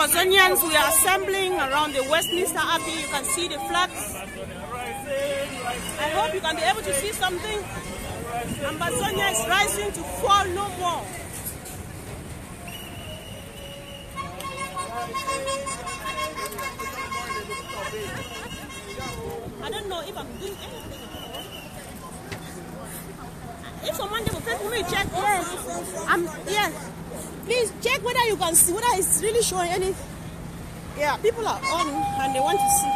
Ambazonians, we are assembling around the Westminster Abbey. You can see the flags. I hope you can be able to see something. Ambazonia is rising to fall no more. I don't know if I'm doing anything. If someone will take me, check. Yes. Please check whether you can see, whether it's really showing any. Yeah, people are on and they want to see.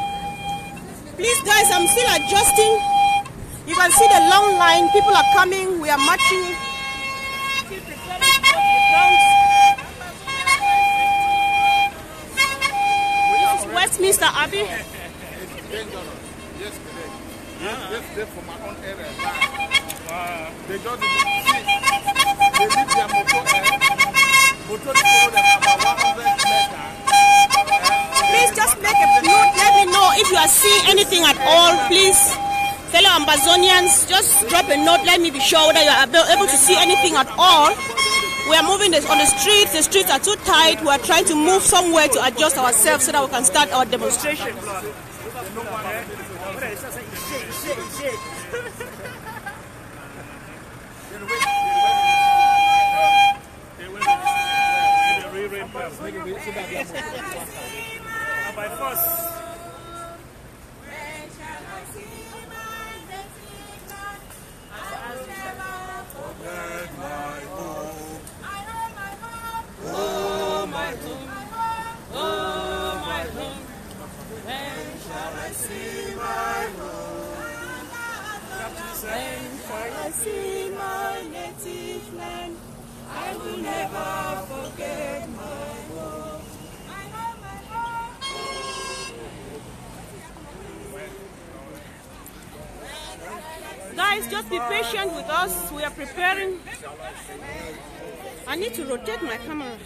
Please, guys, I'm still adjusting. You can see the long line. People are coming. We are marching. Still preparing to go to the ground. This is Westminster Abbey. Yesterday for my own area. They just they leave their motor to follow them about 100 meters. Please just make a note. Let me know if you are seeing anything at all. Please, fellow Ambazonians, just drop a note. Let me be sure whether you are able to see anything at all. We are moving on the streets. The streets are too tight. We are trying to move somewhere to adjust ourselves so that we can start our demonstration. By force. I see my native land, I will never forget my home. Guys, just be patient with us. We are preparing. I need to rotate my camera.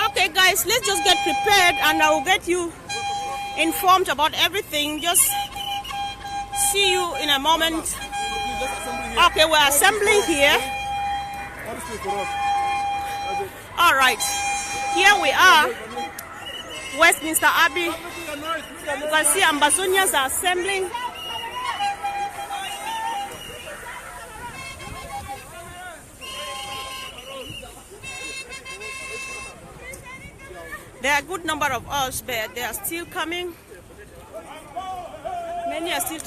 Okay guys, let's just get prepared and I will get you informed about everything. Just see you in a moment. Okay, we're assembling here. Alright, here we are, Westminster Abbey. You can see Ambazonians are assembling. There are a good number of us, but they are still coming. Many are still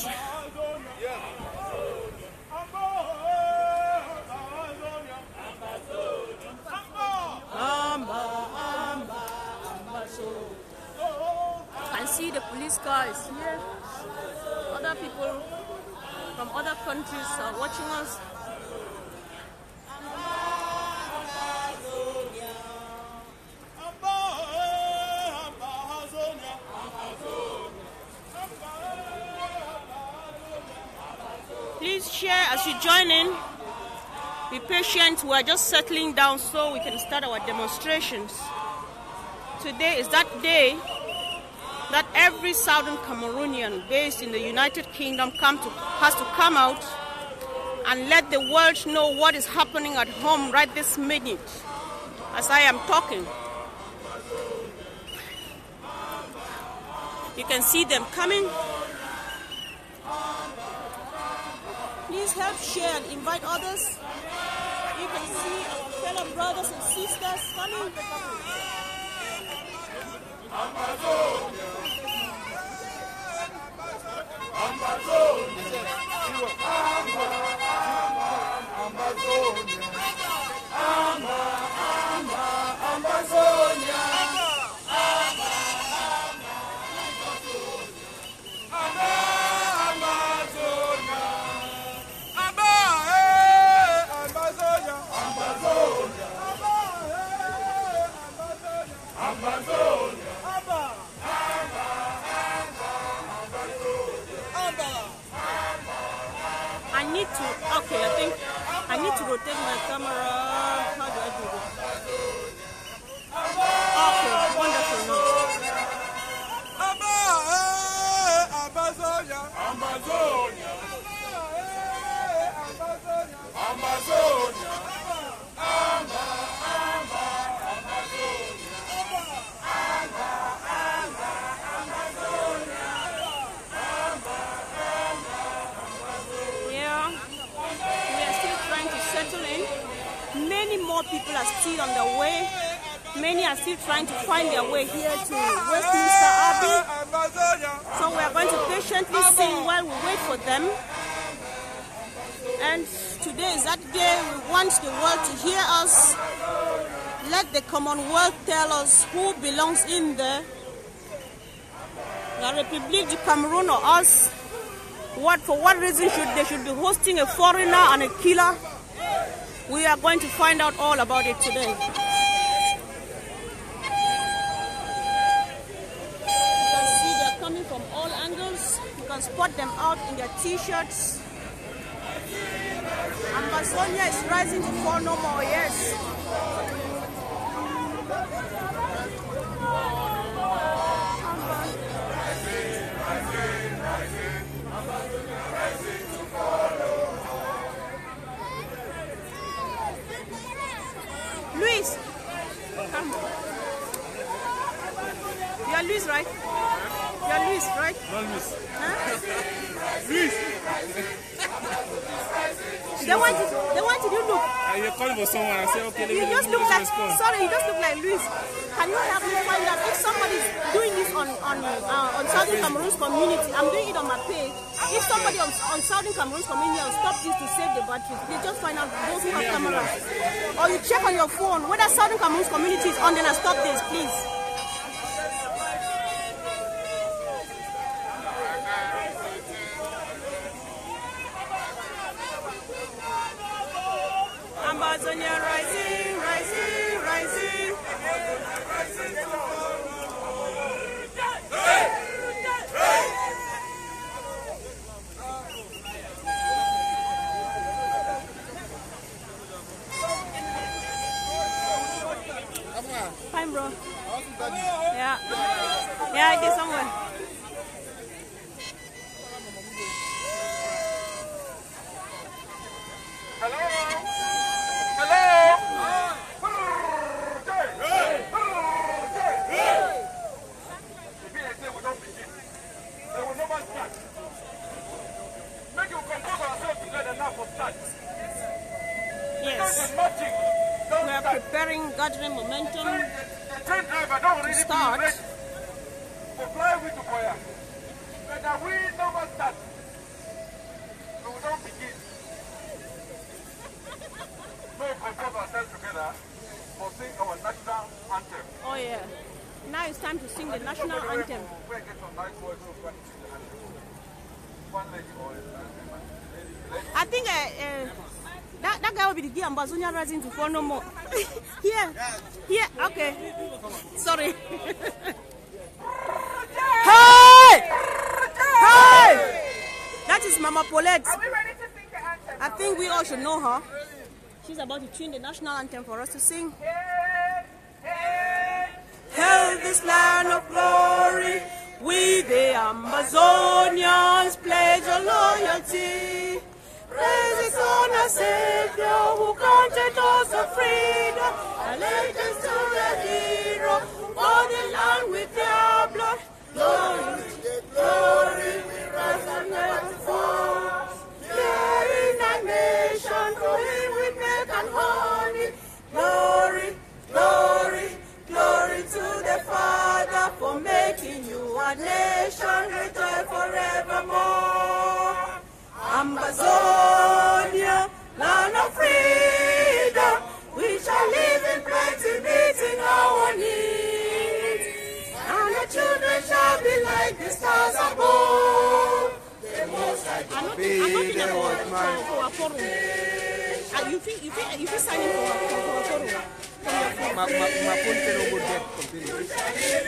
I see the police car is here. Other people from other countries are watching us. Please share as you join in. Be patient. We are just settling down so we can start our demonstrations. Today is that day that every Southern Cameroonian based in the United Kingdom has to come out and let the world know what is happening at home right this minute as I am talking. You can see them coming. Please help share and invite others. You can see our fellow brothers and sisters coming. Okay, I think I need to rotate my camera. How do I do this? Okay, wonderful. Many more people are still on their way. Many are still trying to find their way here to Westminster Abbey. So we are going to patiently sing while we wait for them. And today is that day we want the world to hear us. Let the Commonwealth tell us who belongs in there. La République du Cameroon or us. For what reason they should be hosting a foreigner and a killer? We are going to find out all about it today. You can see they are coming from all angles. You can spot them out in their t-shirts. Ambazonain is rising to fall no more, yes. Luis, come. You are Luis, right? You are Luis, right? Not Luis. Huh? Luis. They wanted you look. You're calling for someone. I say, okay, You just look like. Sorry, you just look like Luis. Can you help me find out if somebody is doing this on Southern Cameroon's community? I'm doing it on my page. If somebody on Southern Cameroon's community will stop this to save the batteries, they just find out those who have cameras. Or you check on your phone whether Southern Cameroon's community is on, then stop this, please. Ambazonain rising, rising, rising. Fine, bro. Yeah. Yeah, I did somewhere. Yes, we are preparing, gathering momentum to start. Oh yeah, now it's time to sing the national anthem. I think that guy will be the Ambazonain rising to fall no more. Here, okay. Sorry. Hey! Hey! That is Mama Paulette. Are we ready to sing the anthem? I think we all should know her. She's about to tune the national anthem for us to sing. Hail this land of glory, we the Ambazonians pledge our loyalty. Praise on our Savior who granted us a freedom, allegiance to the hero, for the land with their blood. Glory, glory, we rise and never fall. Here in a nation, to him we make and honey. Glory, glory, glory to the Father for making you a nation, rejoice forevermore. Ambazonain, land of freedom, we shall live in plenty, meeting our needs. And the children shall be like the stars above. The Most High God be the watchman. You feel signing for a photo? My phone cannot go dead completely.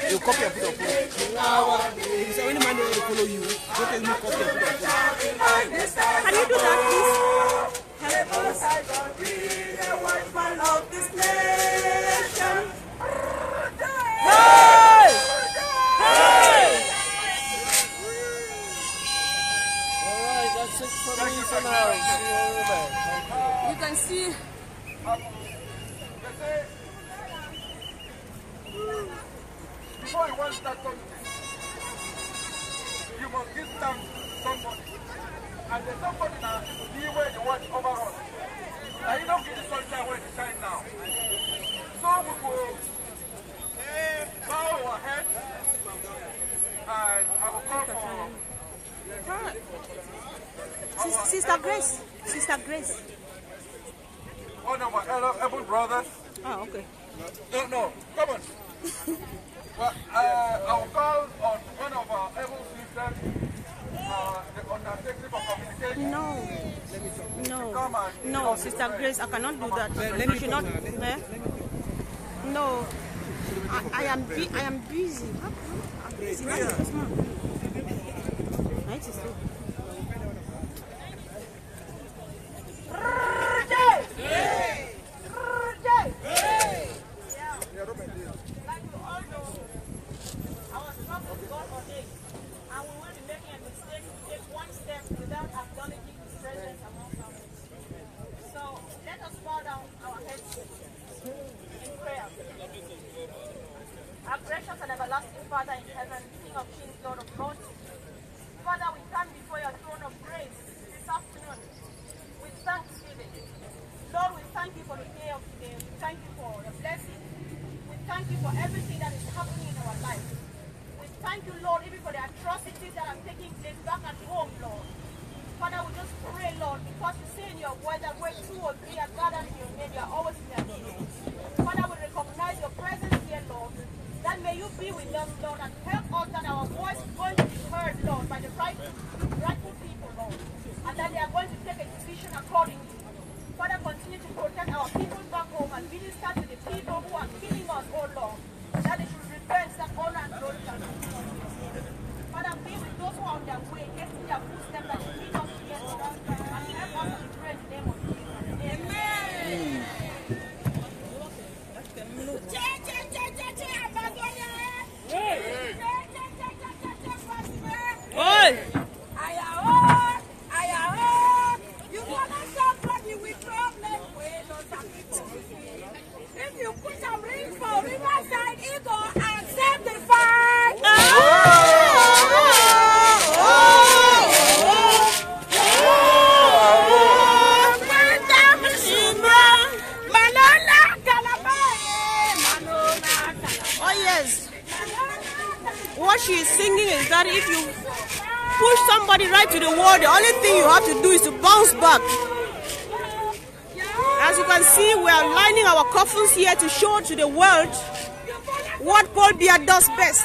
You copy and put a phone. If any man will follow you, don't tell me copy and put a phone. Can you do that, please? The Most High God be the watchman of this nation. Hey! Hey! You can see. Before you want to start something, you must give thanks to somebody. And there's somebody now be where you watch over us. Now you don't get the sunshine where it shine now. So we will bow our head and I will call for Sister Grace. Sister Grace. one of our elder brothers. Oh, okay. No, come on. Well, I will call on one of our able sisters, the undertaking for communication. No, Sister Grace, I cannot do that. You should not. No, I am busy. I'm busy. Our gracious and everlasting Father in heaven, King of kings, Lord of lords, Father, we stand before your throne of grace this afternoon with thanksgiving. Lord, we thank you for the day of today. We thank you for your blessing. We thank you for everything that is happening in our life. We thank you, Lord, even for the atrocities that are taking place back at home, Lord. Father, we just pray, Lord, because you say in your word that where 2 or 3 are gathered in your name, you are always in their midst. Father, we recognize your presence here, Lord. That may you be with us, Lord, and help us that our voice is going to be heard, Lord, by the rightful people, Lord, and that they are going to take a decision accordingly. Father, continue to protect our people back home and minister to the people who are killing us, oh Lord, that they should repent, that honor and glory can be to us. Father, be with those who are on their way, getting their footsteps that they lead us here, Lord, and help us to pray in the name of Jesus. Amen. If you put a ring for Riverside Eagle and sanctify. Oh yes. What she is singing is that if you push somebody right to the wall, the only thing you have to do is to bounce back. As you can see, we are lining our coffins here to show to the world what Paul Biya does best.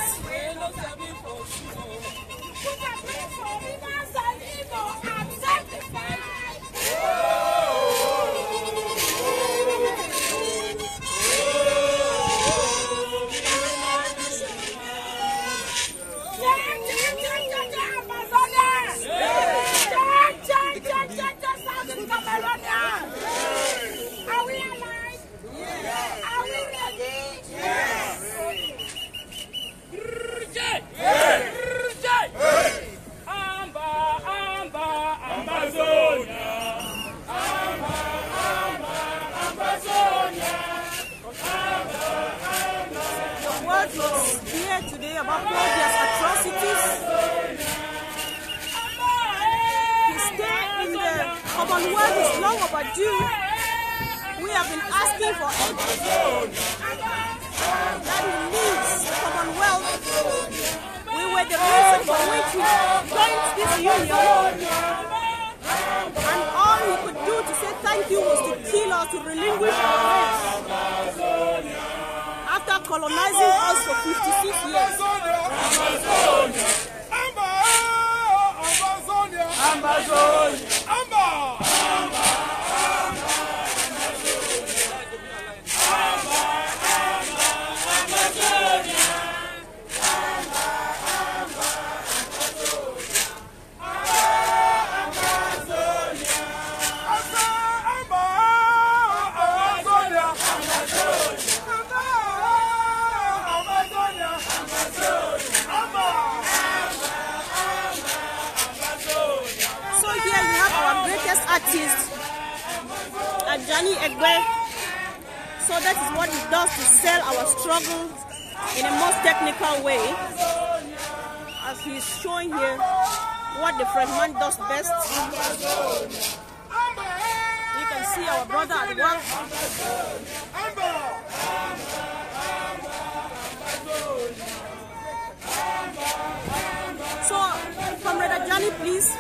Are we alive? Are we ready? Yes. Ambazonain. The word is here today about Paul Biya's atrocities. His stay in the Commonwealth is long overdue. We have been asking for it that he leaves the Commonwealth. We were the reason for which he joined this union. And all he could do to say thank you was to kill us, to relinquish our rights. After colonizing us for 56 years. artist, Ajani Egbe. So that is what he does to sell our struggle in a most technical way. As he's showing here what the Frenchman does best. You can see our brother at work. So, Comrade Ajani, please,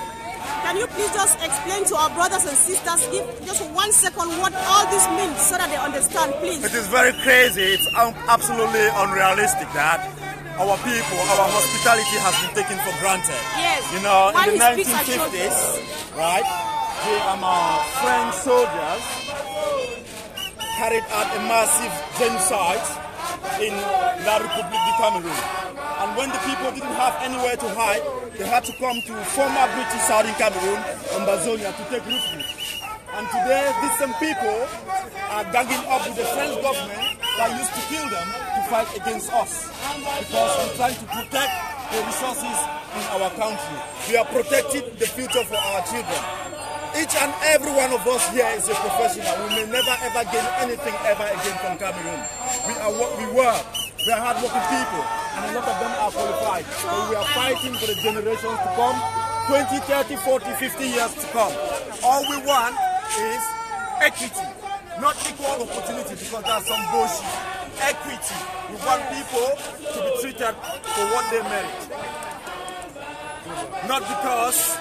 can you please just explain to our brothers and sisters, give just 1 second what all this means so that they understand, please? It is very crazy. It's absolutely unrealistic that our people, our hospitality has been taken for granted. Yes. You know, While in the he speaks 1950s, right, the French soldiers carried out a massive genocide in La République du Cameroon. And when the people didn't have anywhere to hide, they had to come to former British Southern Cameroon, Ambazonain, to take refuge. And today, these same people are ganging up with the French government that used to kill them to fight against us. Because we're trying to protect the resources in our country. We are protecting the future for our children. Each and every one of us here is a professional. We may never ever gain anything ever again from Cameroon. We work. We are hardworking people, and a lot of them are qualified. But we are fighting for the generations to come, 20, 30, 40, 50 years to come. All we want is equity, not equal opportunity, because that's some bullshit. Equity. We want people to be treated for what they merit. Not because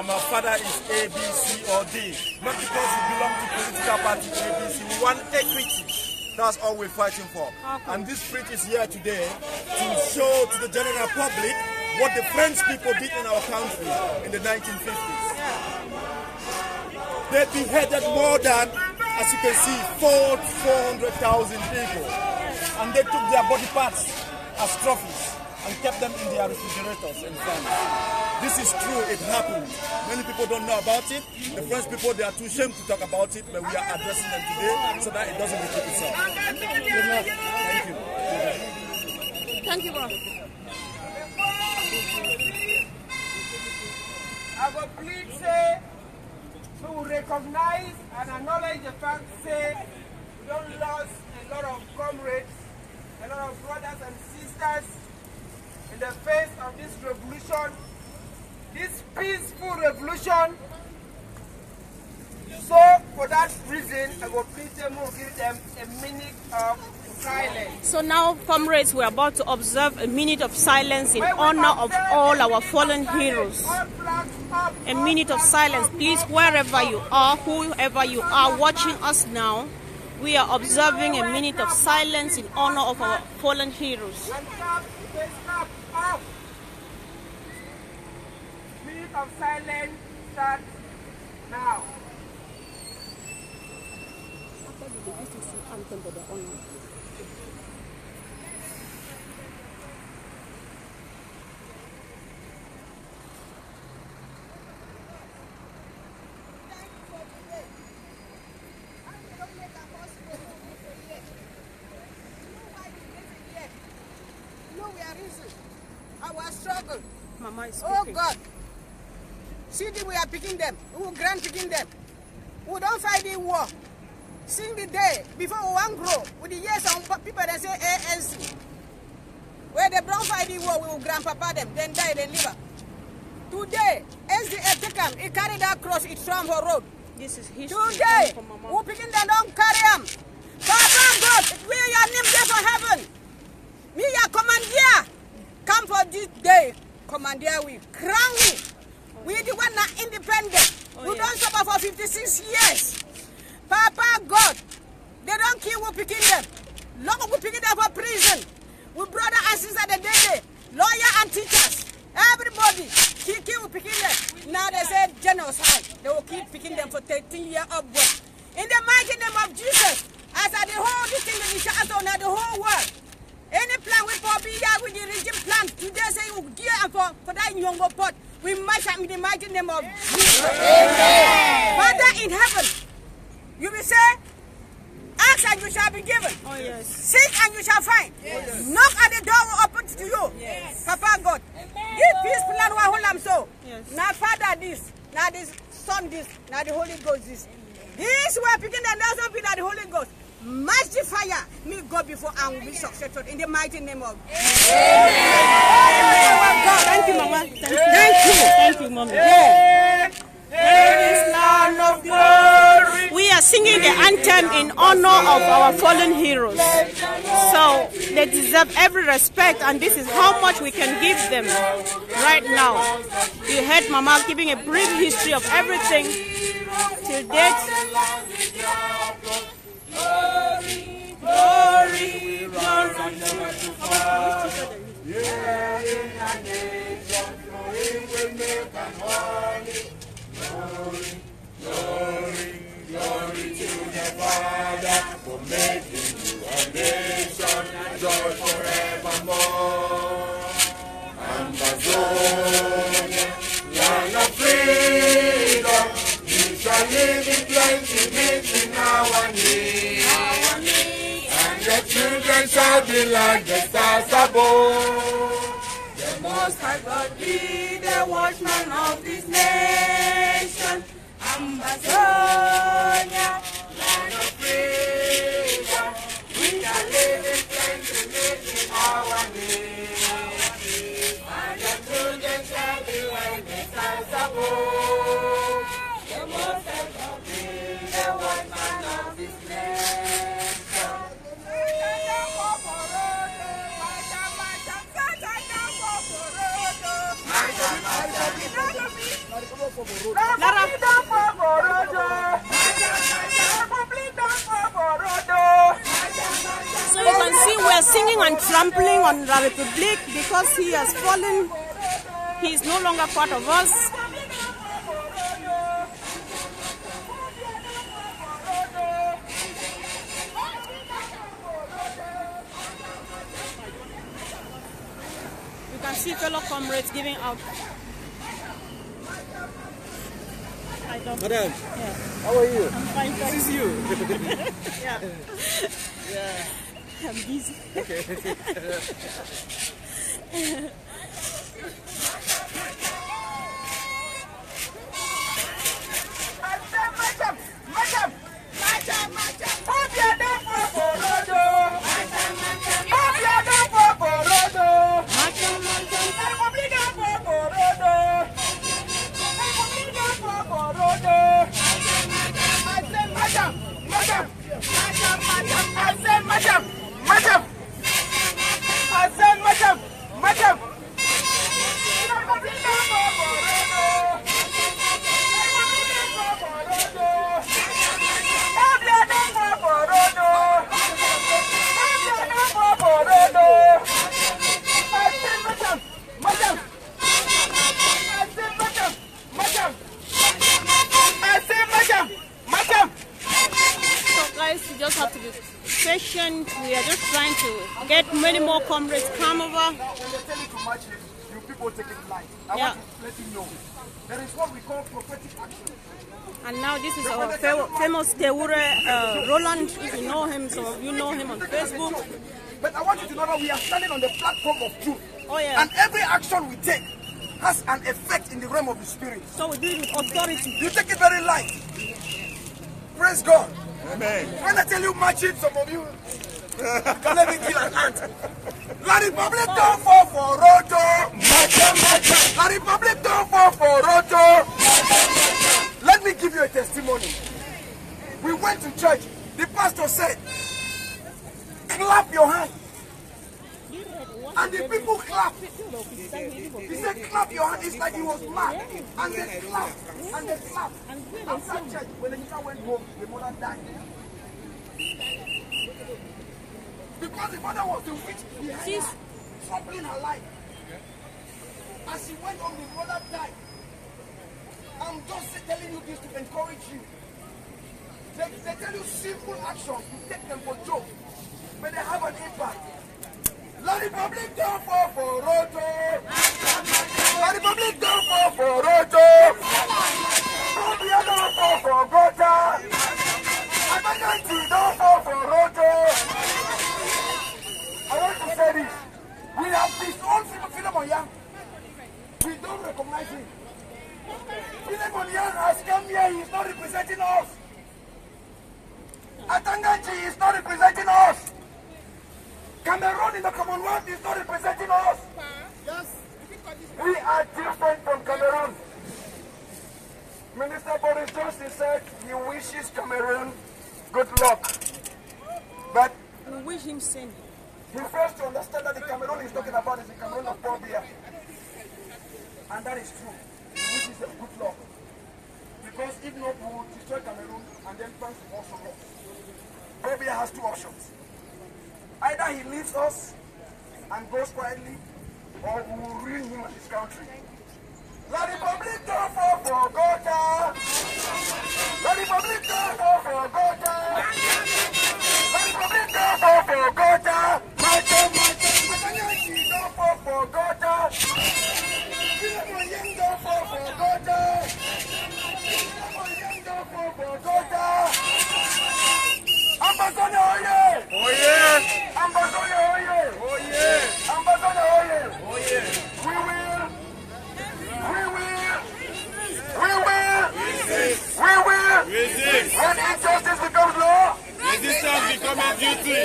my father is A, B, C, or D. Not because you belong to political party A, B, C. We want equity. That's all we're fighting for. Okay. And this preach is here today to show to the general public what the French people did in our country in the 1950s. They beheaded more than, as you can see, 400,000 people. And they took their body parts as trophies and kept them in their refrigerators in France. This is true, it happened. Many people don't know about it. The French people, they are too ashamed to talk about it, but we are addressing them today so that it doesn't repeat itself. Thank you. Thank you, bro. I will please say to recognize and acknowledge the fact, say, we don't lose a lot of comrades, a lot of brothers and sisters in the face of this revolution. This peaceful revolution. So for that reason, I will please give them a minute of silence. So now, comrades, we are about to observe a minute of silence in honor of all our fallen heroes. A minute of silence, please, wherever you are, whoever you are watching us now, we are observing a minute of silence in honor of our fallen heroes. Of silence starts now. No, we are risen. Our struggle. Mama is oh God. See, we are picking them. We will grant picking them. We don't fight the war. Sing the day before we want grow. With the years of people that say ANC. Where they don't fight the war, we will grandpapa them. Then die, then live. Today, SDF take them. He carry that cross. It's from her road. This is history. Today, we picking them. Don't carry them. Papa God, we are named there for heaven. Me are commandeer. Come for this day. Commandeer, we crown we. We the one that independent. We don't suffer for 56 years. Papa God, they don't kill we picking them. Long we picking them for prison. We brother and sister the day, lawyer and teachers. Everybody, kill we picking them. Now they say genocide. They will keep picking them for 13 years upward. In the mighty name of Jesus, as I the whole this thing in the whole world. Any plan we for be here with the regime plan. Today say you gear for that young pot. We must have in the mighty name of Jesus. Amen. Father in heaven, you will say, ask and you shall be given. Oh, yes. Seek and you shall find. Yes. Knock at the door will open to you. Yes. Papa God, this peace plan will hold them so. Yes. Now Father this. now the Son this, now the Holy Ghost this. This way picking the doesn't be the Holy Ghost. Mighty fire, me go before and will be successful in the mighty name of Amen. Thank you, Mama. Thank you, Mommy. Yeah. There is none of glory. We are singing the anthem in honor of our fallen heroes. So they deserve every respect, and this is how much we can give them right now. You heard Mama giving a brief history of everything till date. Glory, glory, glory to the Father for making you a nation, joy forevermore. Ambazonain, land of freedom, we shall live in plenty, meeting our needs. And your children shall be like the stars above. The Most High God be the watchman of this nation. Ambazonain, land of freedom, we shall live in plenty, making our needs. And your children shall be like the stars above. The Most High God be the watchman of this nation. So you can see we are singing and trampling on La Republique because he has fallen. He is no longer part of us. You can see fellow comrades giving out. Madam, Yeah. how are you? I'm fine, This thanks. is you. Yeah. Yeah. I'm busy. Okay. You just have to be patient. We are just trying to get many more comrades come over. When they tell you to match it, you people take it light. I Yeah. want to let you know. There is what we call prophetic action. And now this is our famous Teure Roland. If you know him, some of you know him on Facebook. But I want you to know that we are standing on the platform of truth. Oh yeah. And every action we take has an effect in the realm of the spirit. So we do it with authority. You take it very light. Praise God. Amen. When I tell you match it, some of you can let me kill an ant. La Republic don't fall for Roto. La Republic don't fall for Roto. Let me give you a testimony. We went to church. The pastor said, clap your hands. And the people clapped. He said, clap your hands. It's like he was mad. And they clapped. And they clapped. After church, when the child went home, the mother died. Because the mother was the witch behind her, troubling her life. As she went home, the mother died. I'm just telling you this to encourage you. They tell you simple actions, you take them for joke, but they have an impact. La Republic don't fall for Roto. La Republic don't fall for Roto. Colombia don't fall for Gota. Ambazonain don't fall for Roto. I want to say this. We have this old Philemon. We don't recognize him. Philemon Young has come here, he is not representing us. Atangachi is not representing us. Cameroon in the Commonwealth is not representing us. We are different from Cameroon. Minister Boris Johnson said he wishes Cameroon good luck. But We wish him sin. he fails to understand that the Cameroon he's talking about is the Cameroon of Paul Biya. And that is true. He wishes them good luck. Because if not, we will destroy Cameroon and then France will also lost. Paul Biya has two options. Either he leaves us and goes quietly, or we will ruin him and his country. La République de Bogota! La République de Bogota! La République de Bogota! Bogota! Bogota! Ambazonain oye! Oye! Ambazonain oye! Oye! Ambazonain oye! Oye! We will Resist! when injustice becomes law, Resistance becomes a duty!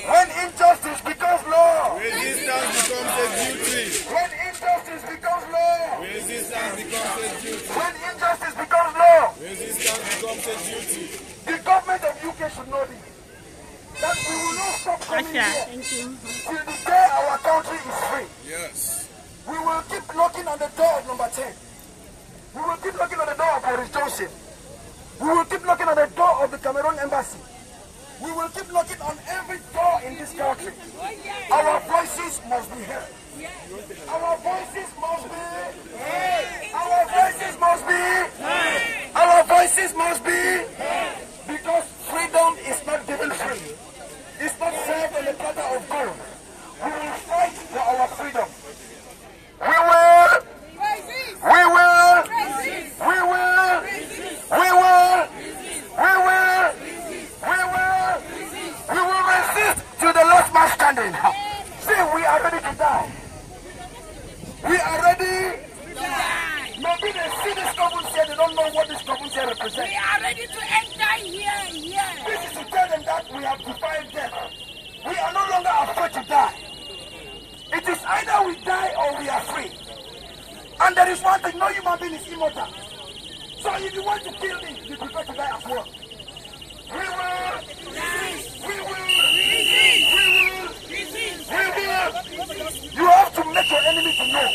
when injustice becomes law, Resistance becomes a duty! when injustice becomes law, Resistance becomes a duty! when injustice becomes law, Resistance becomes a duty! the government of UK should know this. That we will not stop coming here Thank you. till the day our country is free. Yes! We will keep knocking on the door of number 10. We will keep knocking on the door of Boris Johnson. We will keep knocking on the door of the Cameroon embassy. We will keep knocking on every door in this country. Our voices must be heard. Our voices must be heard. Our voices must be heard. Our voices must be heard. Because freedom is not given free. It's not served on a platter of gold. We will fight for our freedom. We will. We will. We will. We will. We will. We will. We will resist to the last man standing. See, we are ready to die. We are ready. Maybe they see this government here, they don't know what this government here represents. We are ready to enter here. This is to tell them that we have defied death. We are no longer afraid to die. It is either we die or we are free. And there is one thing, no human being is immortal. So if you want to kill me, you prefer to die as well. We will. We will. We will. You have to make your enemy to know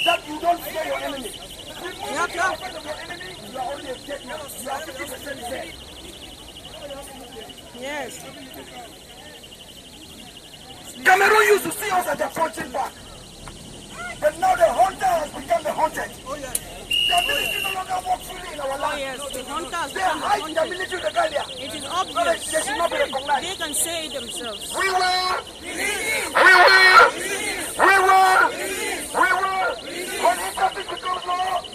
that you don't fear your enemy. You have to afraid of your enemy, you are only a dead man. You are 50% dead. Yes. Cameroon used to see us as a punching bag. But now the hunter has become the hunted. The military no longer walk freely in our Oh land. yes, the hunters They become the hide the hunters. military regalia. It is So obvious. they should not be recognized. They can say it themselves. We will. We will. We will. We will. When injustice becomes law.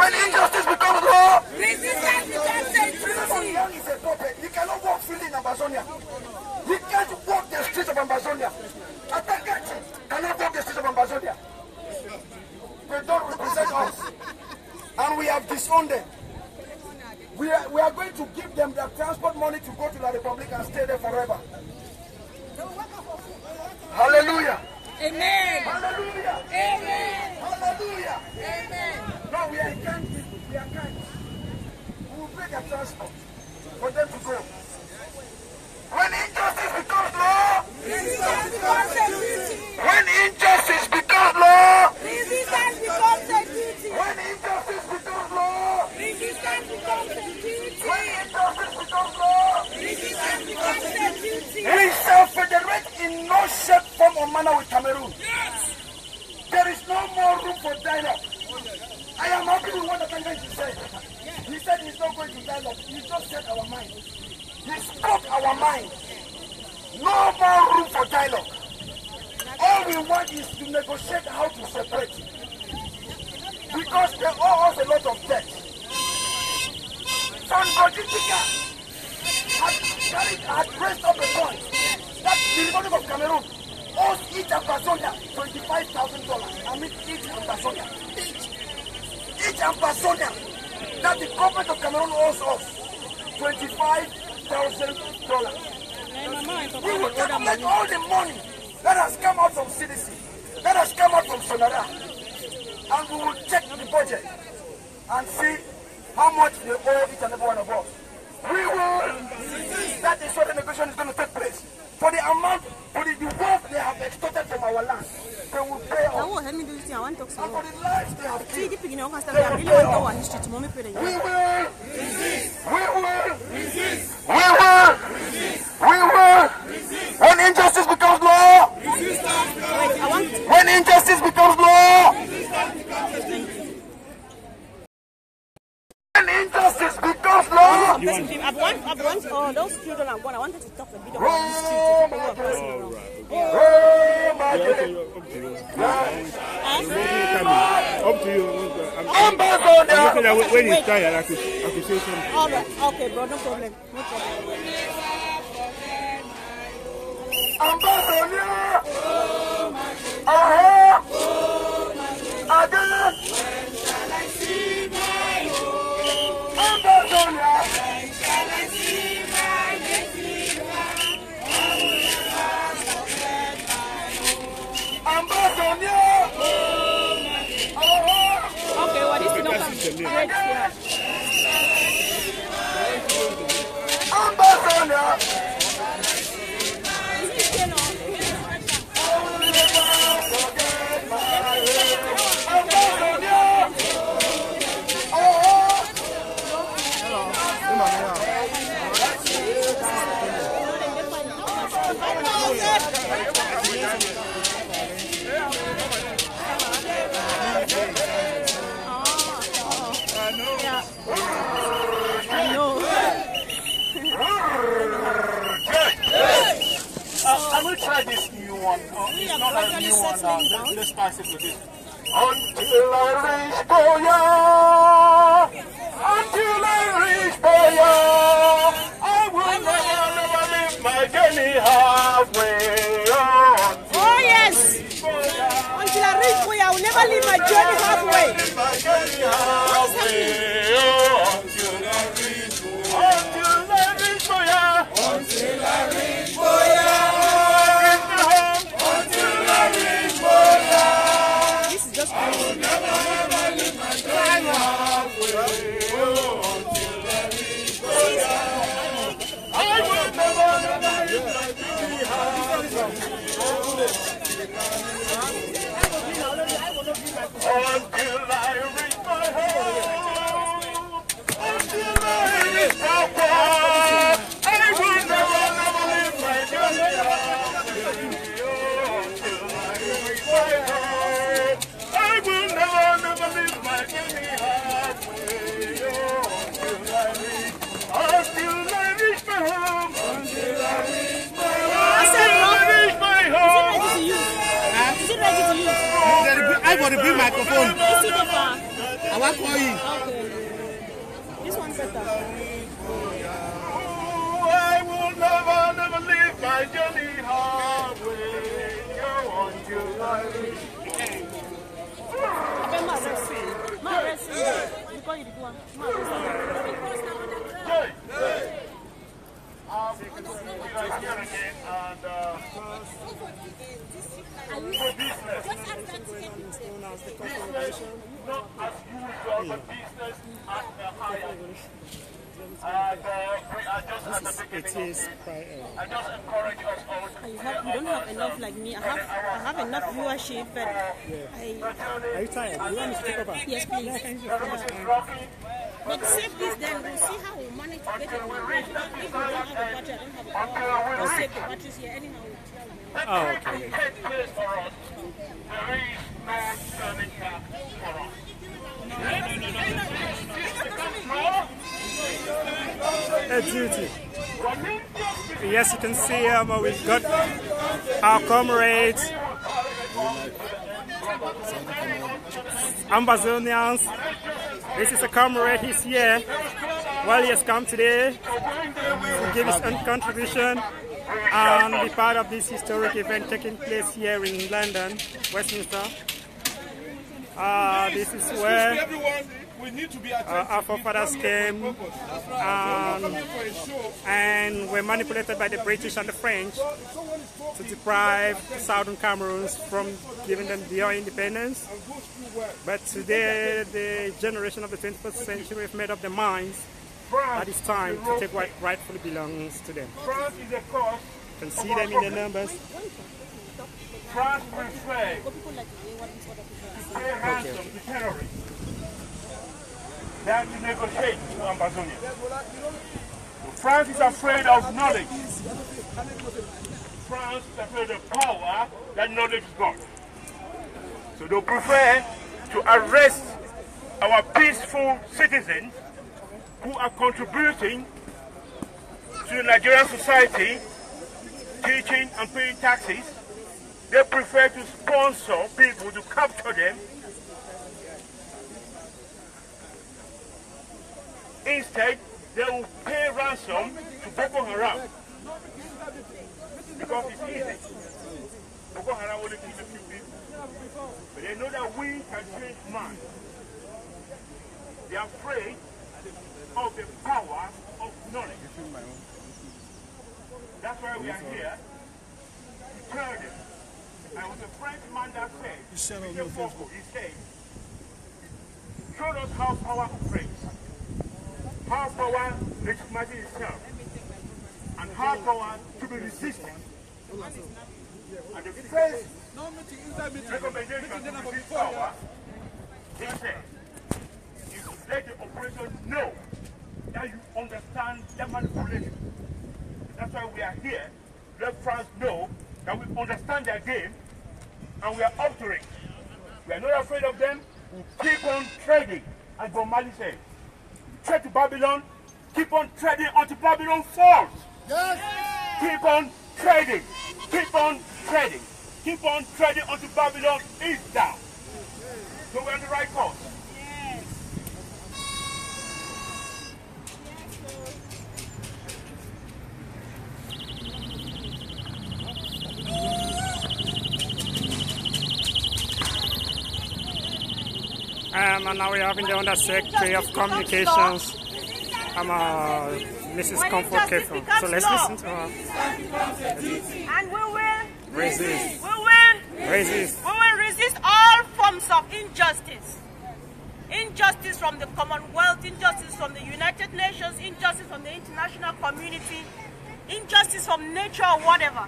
When injustice becomes law. Young is a puppet. He cannot walk freely in Ambazonain. He can't walk the streets of Ambazonain. Atangachi cannot walk the streets of Ambazonain. They don't represent us. And we have disowned them. We are going to give them their transport money to go to the Republic and stay there forever. Hallelujah. Amen. Hallelujah. Amen. Hallelujah. Amen. No, we are kind people. We are kind. We will pay their transport for them to go. When injustice becomes law, Resistance becomes a duty. when injustice becomes law, Resistance becomes a duty. when injustice becomes law, Resistance becomes a duty. when injustice becomes law, Resistance becomes a duty. we shall federate in no shape, form or manner with Cameroon. There is no more room for dialogue. I am happy with what the Tangachi said. He said he's not going to dialogue. He just said our mind. He spoke our mind. No more room for dialogue. All we want is to negotiate how to separate. Because they owe us a lot of debt. Sangojitika had raised up a point that the Republic of Cameroon owes each Ambazonain $25,000. I mean each Ambazonain. Each each Ambazonain that the government of Cameroon owes us $25,000. We will calculate all the money that has come out from CDC, that has come out from Sonara, and we will check the budget and see how much they owe each and every one of us. We will. That is what the negotiation is going to take place. For the amount, for the wealth they have extorted from our land, they will pay us. I want to do this thing. I want to talk And for the lives they have killed, I really want to go on history to mommy pay the we will resist. We will resist. We will resist. We will. When injustice becomes law. When injustice becomes law. When injustice becomes law. I want all those children are gone. I wanted to talk a bit about history to people who are passing around. Up to you. I'm Ambazonain. looking at when he's tired, I could say something. All right. Okay, bro. No problem. No problem. Ambazonain. Again. Ambazonain. Ambazonain. Okay, well, this is not coming. Great, yeah. Ambazonain. I will try this new one. It's not a new one now. Let's pass it with this. Until I reach Boya, until I reach Boya, I will never leave my journey halfway. Oh, yes. Until I reach Boya, I will never leave my journey halfway. Until I reach Boya. This is just I will never leave my journey halfway. Until I reach Boya. I will never leave my journey halfway. Until I reach my home. Until I reach my home. I will never leave my journey halfway. Until I reach my home. I will never leave my journey halfway. Until I reach my home. Until I reach my home. Until I reach my home. Is it ready to use? I got a big microphone. Is it the bar? I want to call you. Okay. This one's better. I will never leave my journey halfway. Until I reach. My rest. Because you did one. My rest. We are here again and for business. Business, not as usual, but business at the higher. And we are just at the beginning of it. I just encourage us all to You don't have enough like me. I have enough viewership, but Are you tired? You want me to take over? yes, please. everything is rocking. But save this, then we'll see how we manage to get it. If we don't have a battery, I don't have a power. We'll save the batteries here anyhow. Oh, okay. Take place for us. There is no turning back for us. Duty. Yes, you can see we've got our comrades, Ambazonains. This is a comrade, he's here. Well, he has come today to give his own contribution and be part of this historic event taking place here in London, Westminster. This is where We need to be our forefathers came and were manipulated by the British and the French to deprive Southern Cameroons from giving them their independence. But today, the generation of the 21st century have made up their minds that it's time to take what rightfully belongs to them. France is a cause. You can see them in the numbers. France prefers to pay ransom to terrorists than to negotiate with Ambazonain. France is afraid of knowledge. France is afraid of power that knowledge is got. So they prefer to arrest our peaceful citizens who are contributing to the Nigerian society, teaching and paying taxes. They prefer to sponsor people to capture them. Instead, they will pay ransom to Boko Haram. Because it's easy. Boko Haram only kills a few people. But they know that we can change minds. They are afraid of the power of knowledge. That's why we are here to tell them. And it was a French man that said, he said, showed us how power operates, how power legitimizes itself, and how power to be resisted. And the first recommendation to resist power, he said, is to let the operation know that you understand the manipulation. That's why we are here. Let France know that we understand their game and we are up to it. We are not afraid of them. We keep on trading, as Bob Marley said. Trade to Babylon, keep on trading until Babylon falls. Yes. Keep on trading, keep on trading, keep on trading until Babylon is down. So we're on the right course. And now we're having the Undersecretary of Communications, Mrs. Comfort Kefon. So let's listen to her. And we will resist. We will resist. We will resist all forms of injustice. Injustice from the Commonwealth, injustice from the United Nations, injustice from the international community, injustice from nature or whatever.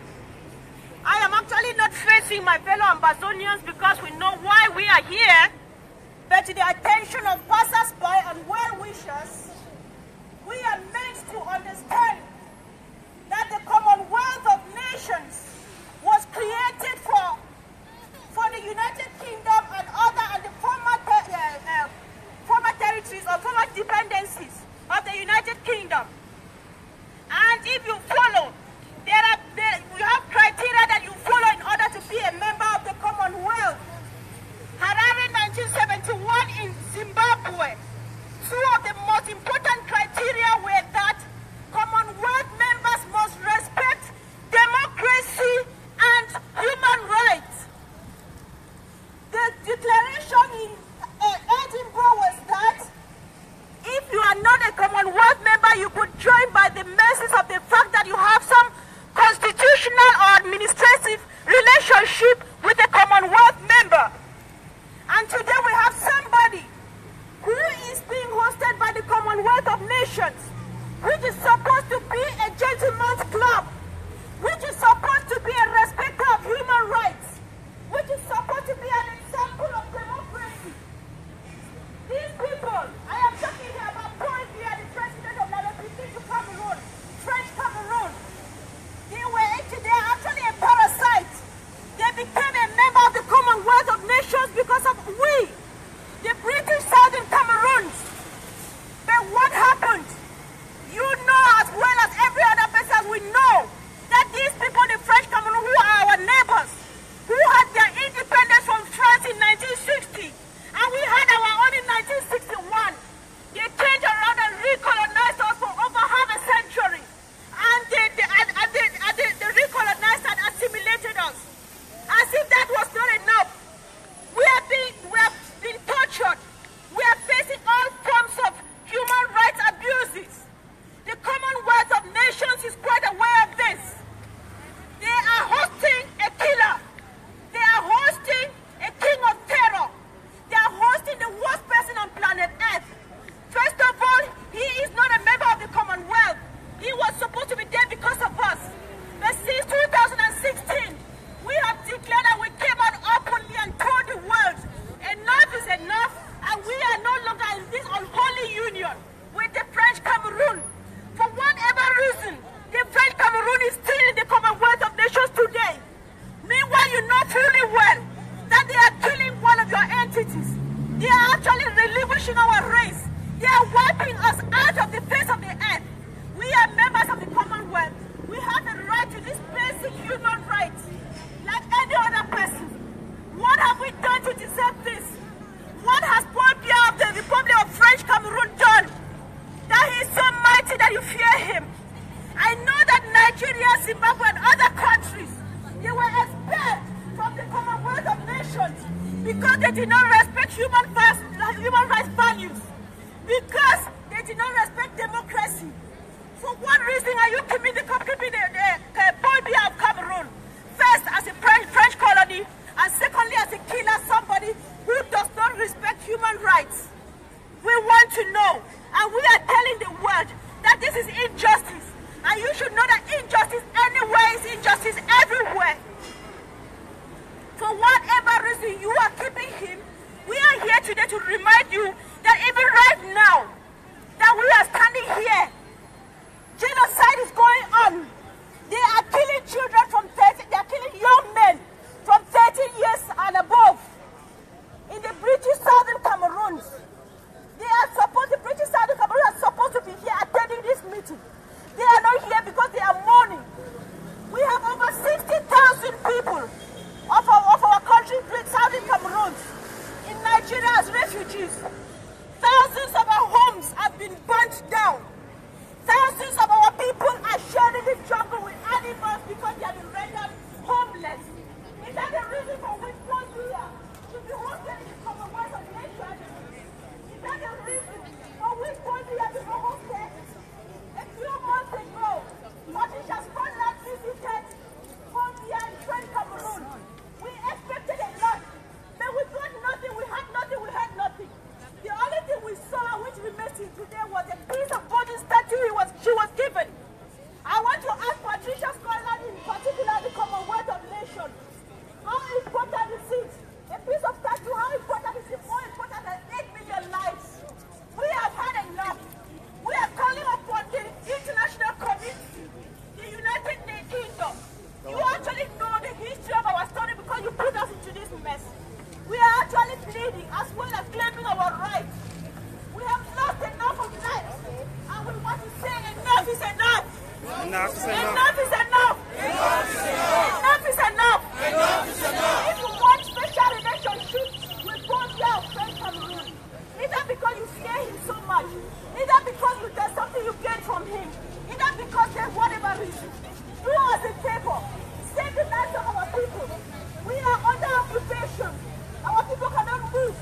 I am actually not facing my fellow Ambazonians because we know why we are here. But to the attention of passers-by and well-wishers, we are meant to understand that the Commonwealth of Nations was created for the United Kingdom and the former territories or former dependencies of the United Kingdom. And if you follow, you have criteria that you follow in order to be a member of the Commonwealth. Harare 1971 in Zimbabwe, two of the most important criteria were that Commonwealth members must respect democracy and human rights. The declaration in Edinburgh was that if you are not a Commonwealth member, you could join by the mercies of the fact that you have some constitutional or administrative relationship with a Commonwealth member. And today we have somebody who is being hosted by the Commonwealth of Nations, which is supposed to be a gentleman's club, which is supposed to be a respecter of human rights, which is supposed to be an example of democracy. These people, I am talking here about Paul Biya, the president of La République du Cameroon, French Cameroon. They are actually a parasite. They became a member of the Commonwealth of Nations because of we, the British Southern Cameroons. But what happened? that you don't respect democracy. For what reason are you keeping the Bolivia of Cameroon? First, as a French colony, and secondly, as a killer, somebody who does not respect human rights. We want to know, and we are telling the world that this is injustice. And you should know that injustice anywhere is injustice everywhere. For whatever reason you are keeping him, we are here today to remind you that even right now, that we are standing here, genocide is going on. They are killing children from 13, they are killing young men from 13 years and above in the British Southern Cameroon. The British Southern Cameroon are supposed to be here attending this meeting. They are not here because they are mourning. We have over 60,000 people of our country, Southern Cameroon, in Nigeria as refugees. Thousands of our homes have been burnt down. Thousands of our people are sharing the jungle with animals because they have been rendered homeless. Is that the reason for which Bolivia should be hosted in the Commonwealth of Nations? Is that the reason for which Bolivia should be hosted? A few months ago, Patricia Scotland visited Bolivia in French Cameroon. We expected a lot, but we got nothing, we had nothing, we had nothing. The only thing we saw, which we missed today, was a piece of golden statue she was given. I want to ask Patricia Scotland, in particular the Commonwealth of Nations, how important is it? A piece of statue, how important is it? More important than 8 million lives. We have had enough. We are calling upon the international community, the United Kingdom. You actually know the history of our story because you put us into this mess. We are actually pleading as well as claiming our rights. We have lost enough of life, and we want to say enough is enough. Enough is enough. Enough is enough. Enough is enough. Enough is enough. Enough is enough. If you want special relationship with Bolivia of French Cameroon, either because you fear him so much, either because there's something you gain from him, either because there's whatever reason, do us a favor. Save the lives of our people. We are under occupation. Our people cannot move.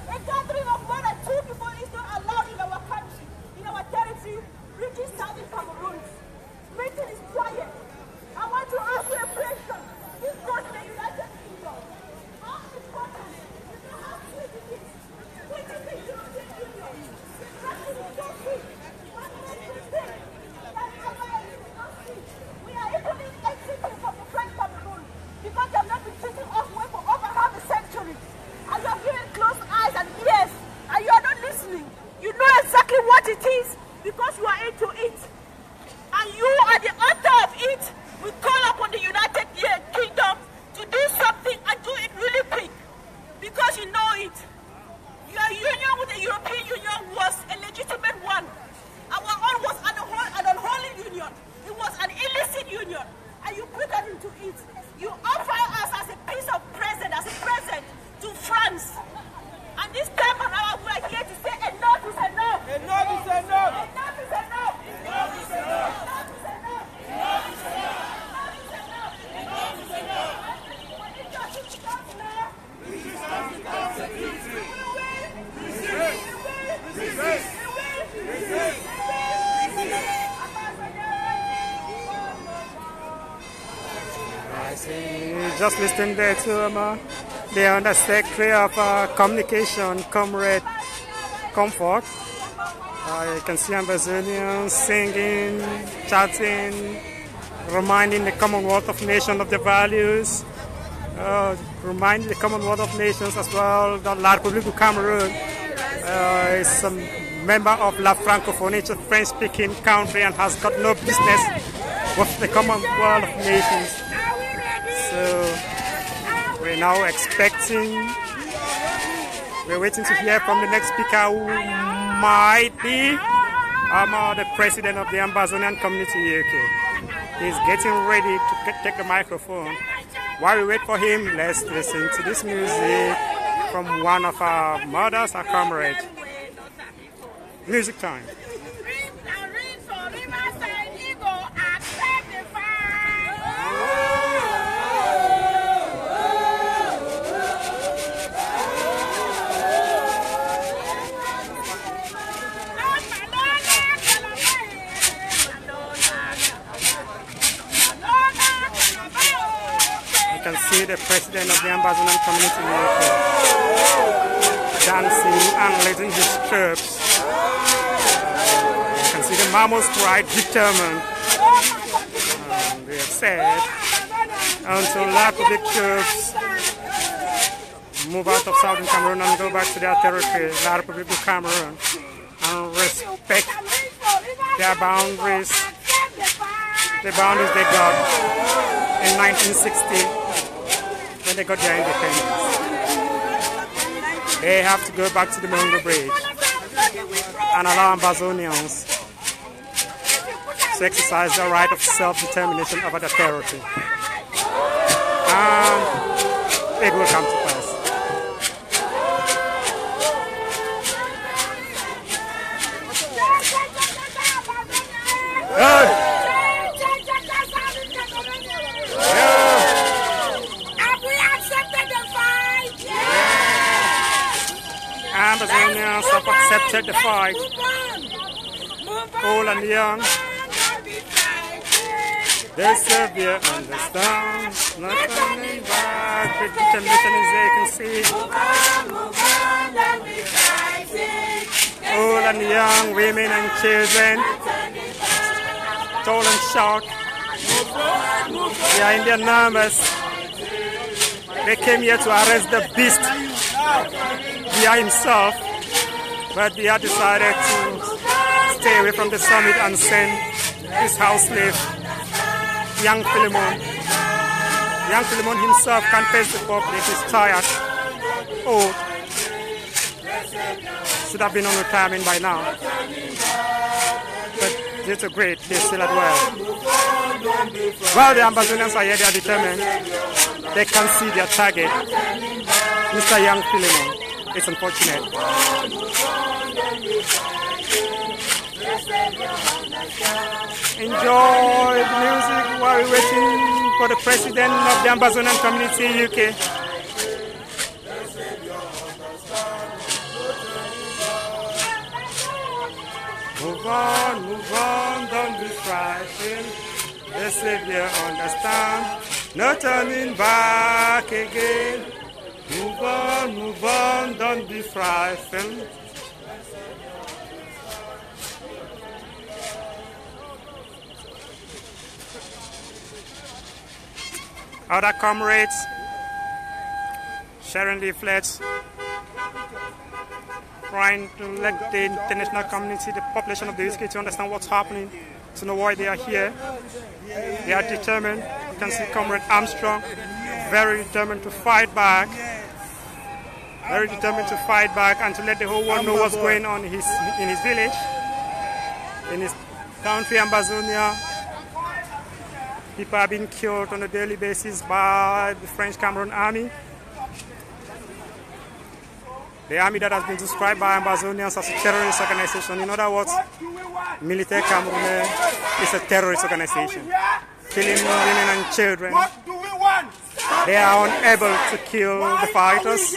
A gathering of more than 2 people is not allowed in our country, in our territory, British Southern Cameroon. Meeting is quiet. I want to ask you a question. This goes to the United Kingdom. How important is it? You know how sweet it is. Which is the European Union. The practice is so sweet. What makes you think that our is not sweet? We are equally exiting from the French Cameroon because they have not been treating us well for over half a century. And you are giving closed eyes and ears, and you are not listening. You know exactly what it is because you are into it. And you are the author of it. We call upon the United Kingdom to do something and do it really quick because you know it. Your union with the European Union was a legitimate one. Our own was an unholy union. It was an illicit union. And you put us into it. You offer us as a piece of present, as a present to France. And this time around we are here to say enough is enough. Enough is enough. Enough is enough. Enough is enough. Enough is enough. Enough is enough. Enough is enough. Enough is enough. When injustice becomes law, Resistance becomes a duty. we will. Resist. Resist. Resist. We just listened there to the Undersecretary of Communication, Comrade Comfort. You can see Ambazonain singing, chatting, reminding the Commonwealth of Nations of the values, reminding the Commonwealth of Nations as well that La République du Cameroon is a member of La Francophonie, it's a French-speaking country and has got no business with the Commonwealth of Nations. So we're now we're waiting to hear from the next speaker who might be the president of the Ambazonain community UK. He's getting ready to take the microphone. While we wait for him, let's listen to this music from one of our mothers, our comrade. Music time. see the president of the Ambazonain community dancing and leading his troops. You can see the Mamos quite determined. They have said until La Republic troops move out of Southern Cameroon and go back to their territory, La Republic of Cameroon, and respect their boundaries, the boundaries they got in 1960 when they got their independence. They have to go back to the Mungo Bridge and allow Ambazonains to exercise their right of self-determination over the territory. And it will come to pass. Have we accepted the fight? Ambazonains have accepted the fight. Old and young. The Savior understands. Not turning back. The determination is there, you can see. Old and young, women and children. Tall and short. They are in their numbers. They came here to arrest the beast via himself, but they have decided to stay away from the summit and send his house slave, young Philemon. Young Philemon himself can't face the public. He's tired, old. Should have been on retirement by now. But due to great, they're still at work. While the Ambazonians are here, they are determined. They can see their target, Mr. Young Philemon. It's unfortunate. Enjoy the music while we're waiting for the president of the Ambazonain community, UK. Move on, don't be frightened. The Savior understand. No turning back again. Move on, don't be frightened. Other comrades sharing leaflets, trying to let the international community, the population of the UK, to understand what's happening, to know why they are here. They are determined. You can see Comrade Armstrong, very determined to fight back. Very determined to fight back and to let the whole world know what's going on in his village, in his country, Ambazonia. People are being killed on a daily basis by the French Cameroon army. The army that has been described by Ambazonians as a terrorist organization. In other words, Militaire Camerounais is a terrorist organization, killing women and children. They are unable to kill the fighters,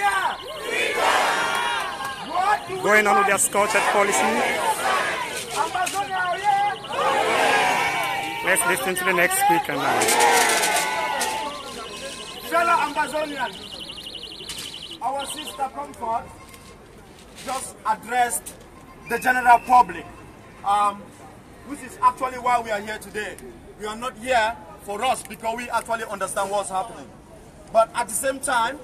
going on with their sculpted policy. Let's listen to the next speaker now. Fellow Ambazonian, our sister Comfort just addressed the general public, which is actually why we are here today. We are not here for us because we actually understand what's happening. But at the same time,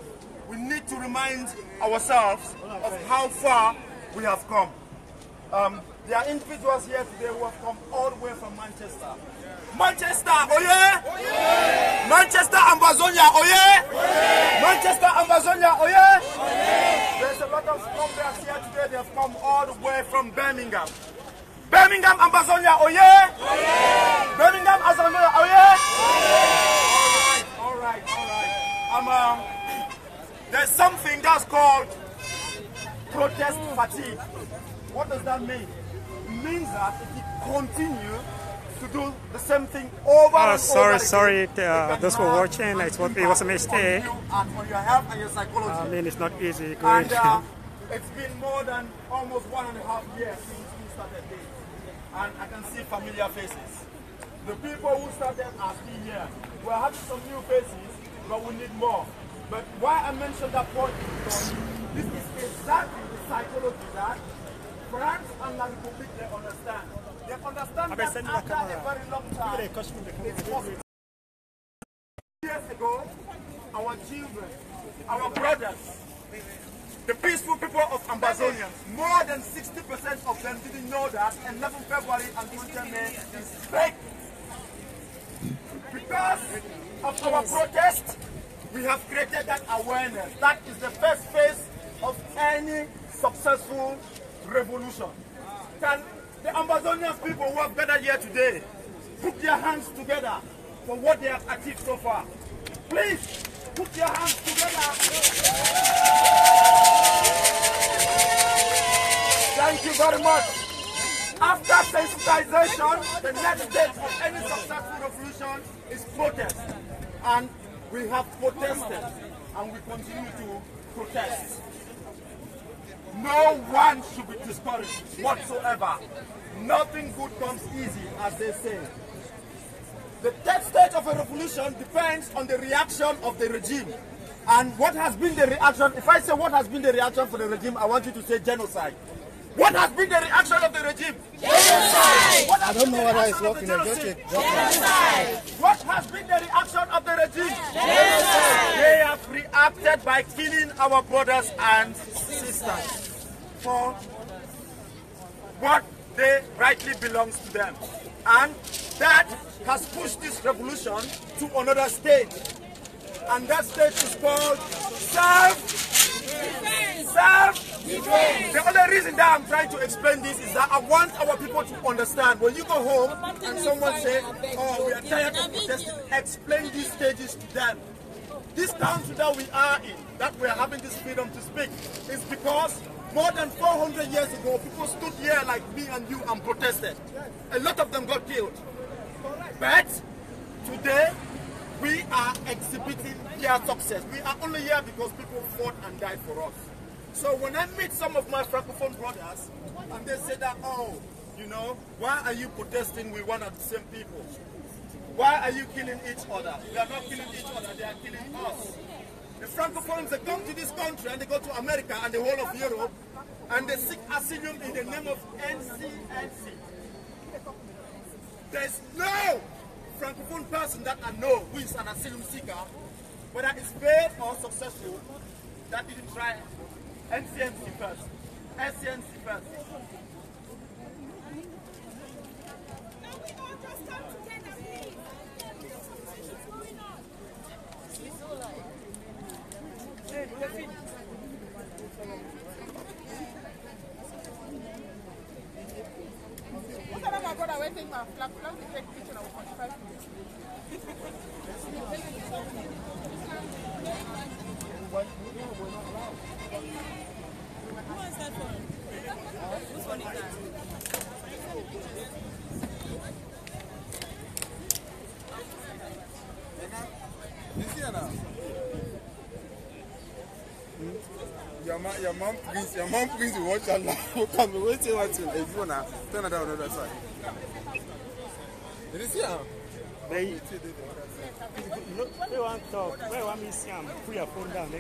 we need to remind ourselves of how far we have come. There are individuals here today who have come all the way from Manchester. Manchester, oh yeah? Oh yeah. Manchester, Ambazonia, oh yeah? Oh yeah. Manchester, Ambazonia, oh yeah? Oh yeah. There's a lot of scumbags here today. They have come all the way from Birmingham. Birmingham, Ambazonia, oh yeah? Oh yeah. Birmingham, Ambazonia, oh yeah? Oh yeah. All right. There's something that's called protest fatigue. What does that mean? It means that if you continue to do the same thing over and over sorry, those who were watching, it was a mistake. On your health and your psychology. I mean, it's not easy. And it's been more than almost 1.5 years since we started this. And I can see familiar faces. The people who started are still here. We're having some new faces, but we need more. But why I mentioned that point is because this is exactly the psychology that France and La Republic, they understand. They understand that after a very long time, it's possible. Years ago, our children, our brothers, the peaceful people of Ambazonain, more than 60% of them didn't know that 11 February and 20 May is fake. Because of our protest, we have created that awareness. That is the first phase of any successful revolution. Can the Ambazonian people who have gathered here today put their hands together for what they have achieved so far? Please, put your hands together. Thank you very much. After sensitization, the next step of any successful revolution is protest. And we have protested, and we continue to protest. No one should be discouraged whatsoever. Nothing good comes easy, as they say. The third stage of a revolution depends on the reaction of the regime. And what has been the reaction? If I say what has been the reaction for the regime, I want you to say genocide. What has been the reaction of the regime? Genocide! I don't know whether it's working. Genocide! What has been the reaction of the regime? Genocide! They have reacted by killing our brothers and sisters for what they rightly belongs to them. And that has pushed this revolution to another stage. And that stage is called self-defense. The only reason that I'm trying to explain this is that I want our people to understand. When you go home and someone says, oh, we are tired of protesting, explain these stages to them. This country that we are in, that we are having this freedom to speak, is because more than 400 years ago, people stood here like me and you and protested. A lot of them got killed. But today, we are exhibiting their success. We are only here because people fought and died for us. So when I meet some of my Francophone brothers, and they say that, oh, you know, why are you protesting with one of the same people? Why are you killing each other? We are not killing each other, they are killing us. The Francophones, they come to this country and they go to America and the whole of Europe, and they seek asylum in the name of NCNC. There's no Francophone person that I know who is an asylum seeker, whether it's failed or successful, that didn't try NCNC first. SCNC first. Your mom brings you watch and come wait till what you if you now turn it down on the other side. Did you see her? They want to talk. They want me to see them. Put your phone down.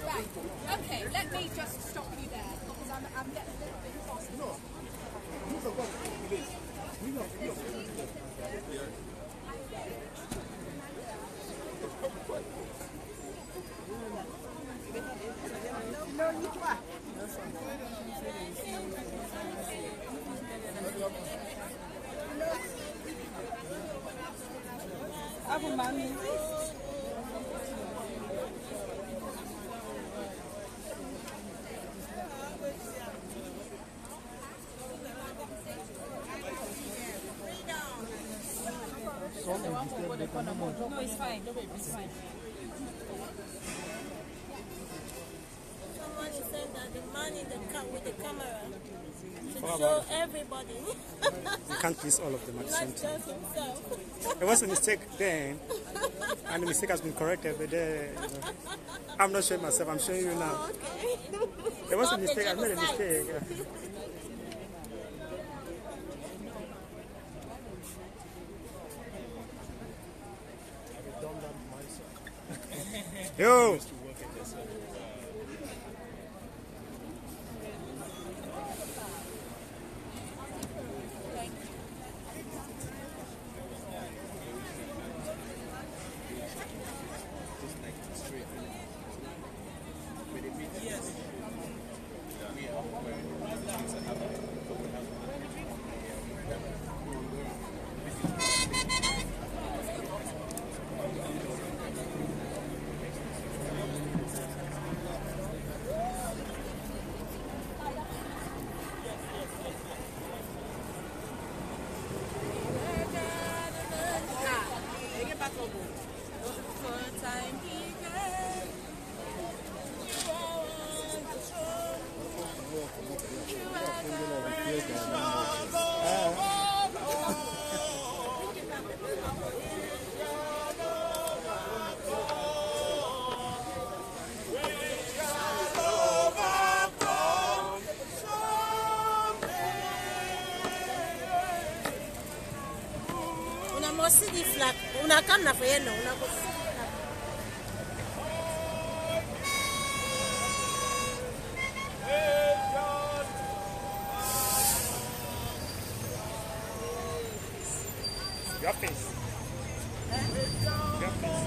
Right. Okay, let me just stop you there because I'm getting a little bit lost. No. No, it's fine. It's fine. Someone said that the man in the car with the camera should show everybody. You can't please all of them at the same Not time. just himself. There was a mistake then, and the mistake has been corrected, but I'm not showing myself, I'm showing you now. Okay. There was a mistake, I made a mistake. Yo. Your face. Your face.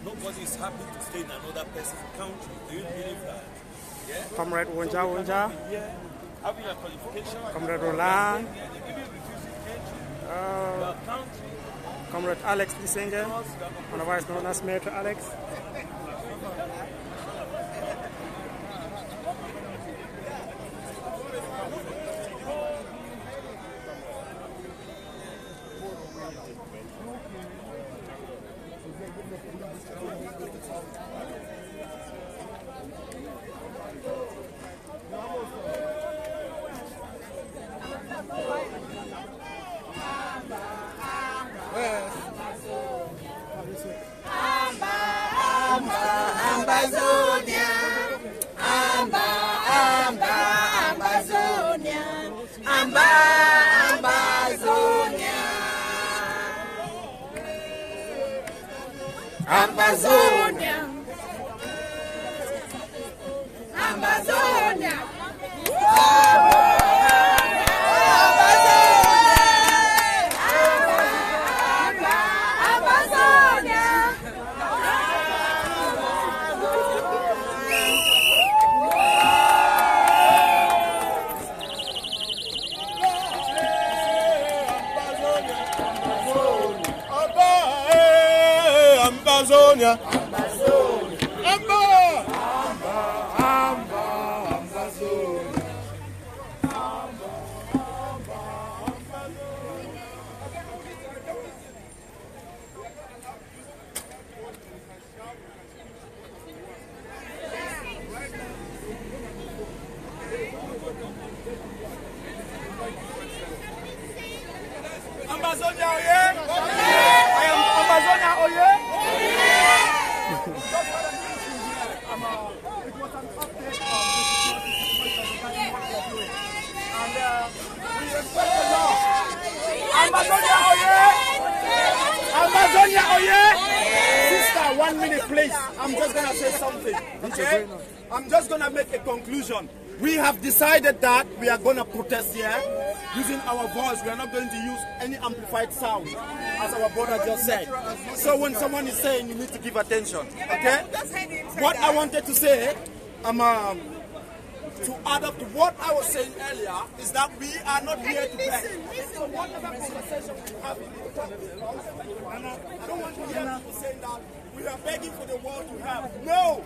Nobody is happy to stay in another person's country. Do you believe that? Yeah? Comrade Wonja. Yeah. Having a qualification. Comrade Roland. If you refuse to enter your country. Comrade Alex Lisenge, otherwise known as Mayor Alex. Ambazonain. Ambazonain. Ambazonia. Ambazonia, yeah? 1 minute, please. I'm just going to say something. Okay? I'm just going to make a conclusion. We have decided that we are going to protest here using our voice. We are not going to use any amplified sound, as our brother just said. So when someone is saying, you need to give attention. Okay? What I wanted to say, to add up to what I was saying earlier, is that we are not here to beg. So whatever conversation we have in the and I don't want to hear people saying that we are begging for the world to help. No!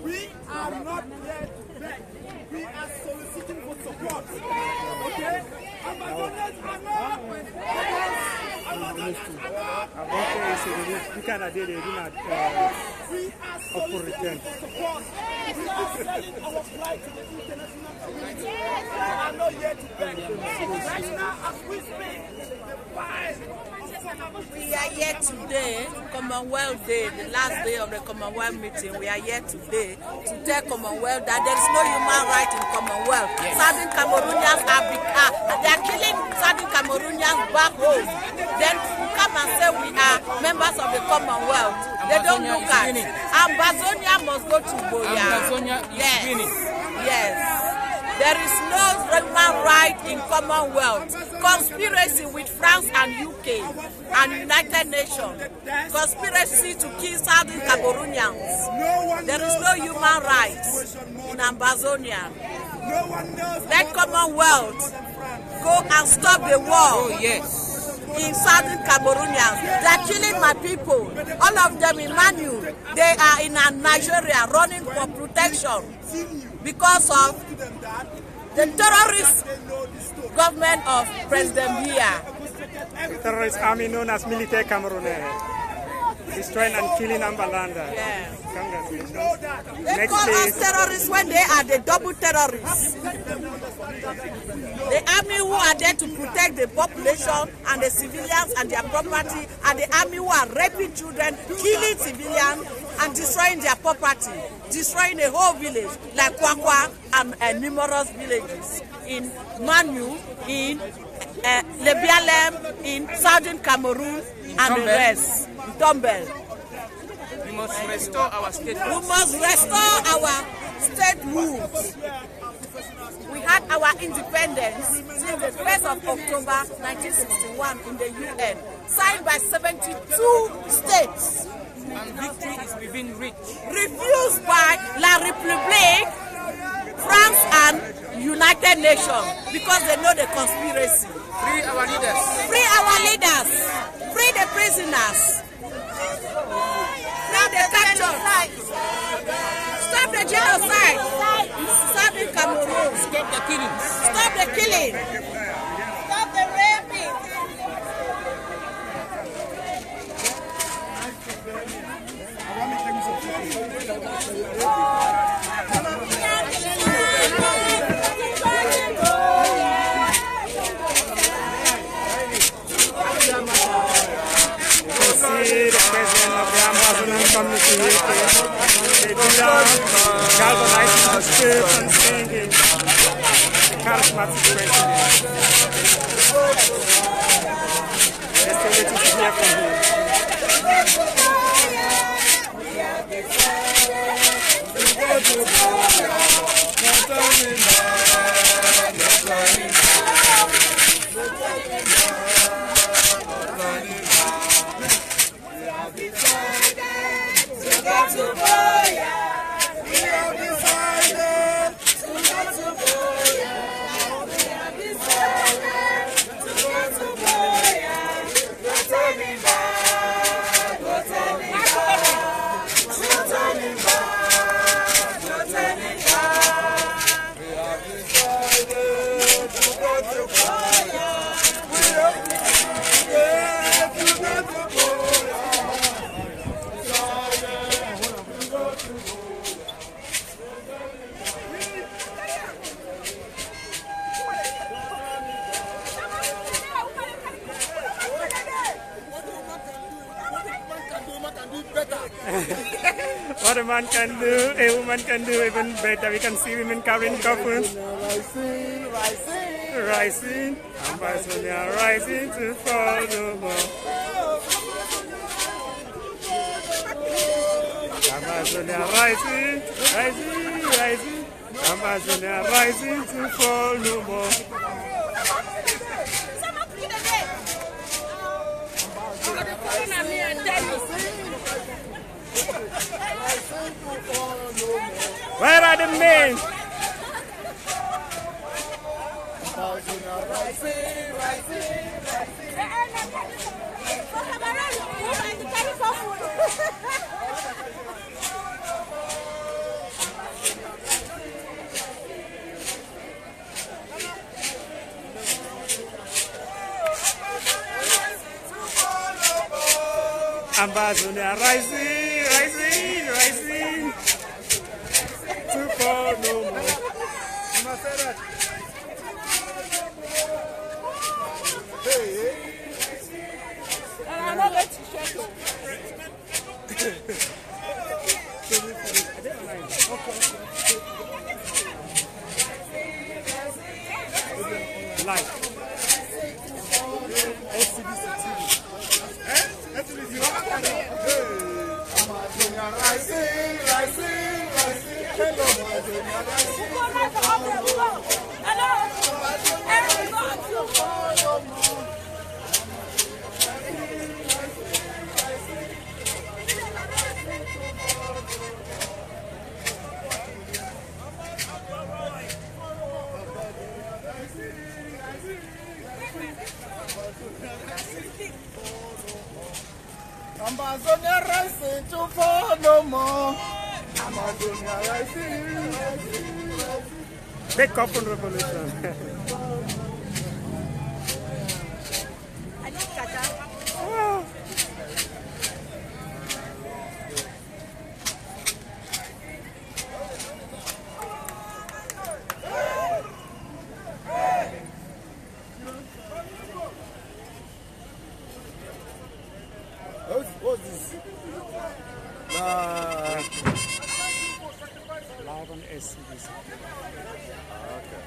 We are not here to beg. We are soliciting for support. Okay? Ambazonains are not. You cannot do not we are soliciting for support. We are selling our plight to the international community. We are not here to beg. Right now, as we speak, the fire. We are here today, Commonwealth Day, the last day of the Commonwealth meeting. We are here today to tell Commonwealth that there is no human right in Commonwealth. Southern Cameroonians they are killing Southern Cameroonians back home. Then come and say we are members of the Commonwealth. They don't look at it. Ambazonain must go to Boya. Yes. There is no human right in Commonwealth. Conspiracy with France and UK and United Nations. Conspiracy to kill Southern Cameroonians. There is no human rights in Ambazonain. Let Commonwealth go and stop the war in Southern Cameroonians. They are killing my people. All of them in Manu. They are in Nigeria running for protection because of the terrorist government of President Biya. The terrorist army known as Militaire Camerounais. Destroying and killing Ambalanda. Yeah. Congratulations. They Next call please. us terrorists when they are the double terrorists. The army who are there to protect the population and the civilians and their property, and the army who are raping children, killing civilians, and destroying their property, destroying a whole village like Kwakwa and numerous villages in Manu, in Lebialem, in Southern Cameroon, and the rest. Tombel. We must restore our state. We must restore our state roots. We had our independence since the 1st of October 1961 in the UN, signed by 72 states. And victory is within reach. Refused by La République, France and United Nations because they know the conspiracy. Free our leaders. Free our leaders. Free the prisoners. Free the captured. Stop the genocide. Stop the Cameroon. Stop the killing. Stop the killing. Stop the raping. See the president of the Ambazonain community here. They do that, galvanizing the spirit and singing. The charismatic president. They're still waiting to hear from him. What a man can do, a woman can do even better. We can see women carrying coffins. Rising, Ambazonain rising to fall no more. Ambazonain rising, rising, rising. Ambazonain rising to fall no more. Where are the men? Ambazonain rising, rising, rising. To fall no more. Live. Ambazonain rising to fall no more. Ambazonain rising, rising. Big coffin revolution. What's this? Live on SCBC. Okay.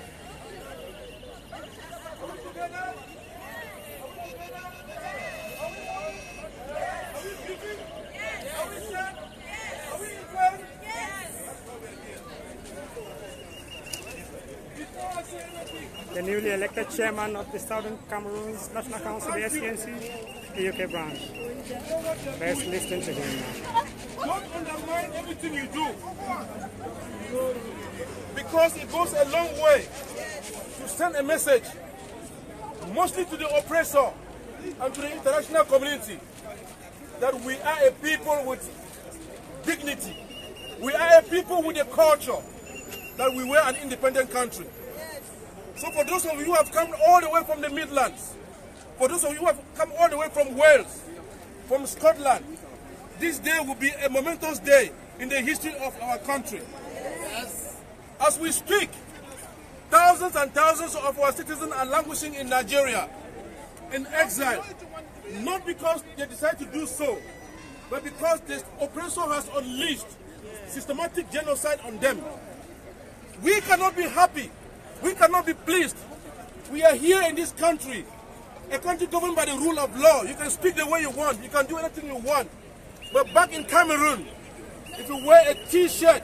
The newly elected chairman of the Southern Cameroon's National Council, the SCNC, the UK branch. Let's listen to him now. Don't undermine everything you do, because it goes a long way to send a message, mostly to the oppressor and to the international community, that we are a people with dignity. We are a people with a culture, that we were an independent country. So for those of you who have come all the way from the Midlands, for those of you who have come all the way from Wales, from Scotland, this day will be a momentous day in the history of our country. As we speak, thousands and thousands of our citizens are languishing in Nigeria, in exile, not because they decide to do so, but because the oppressor has unleashed systematic genocide on them. We cannot be happy. We cannot be pleased. We are here in this country, a country governed by the rule of law. You can speak the way you want. You can do anything you want. But back in Cameroon, if you wear a T-shirt,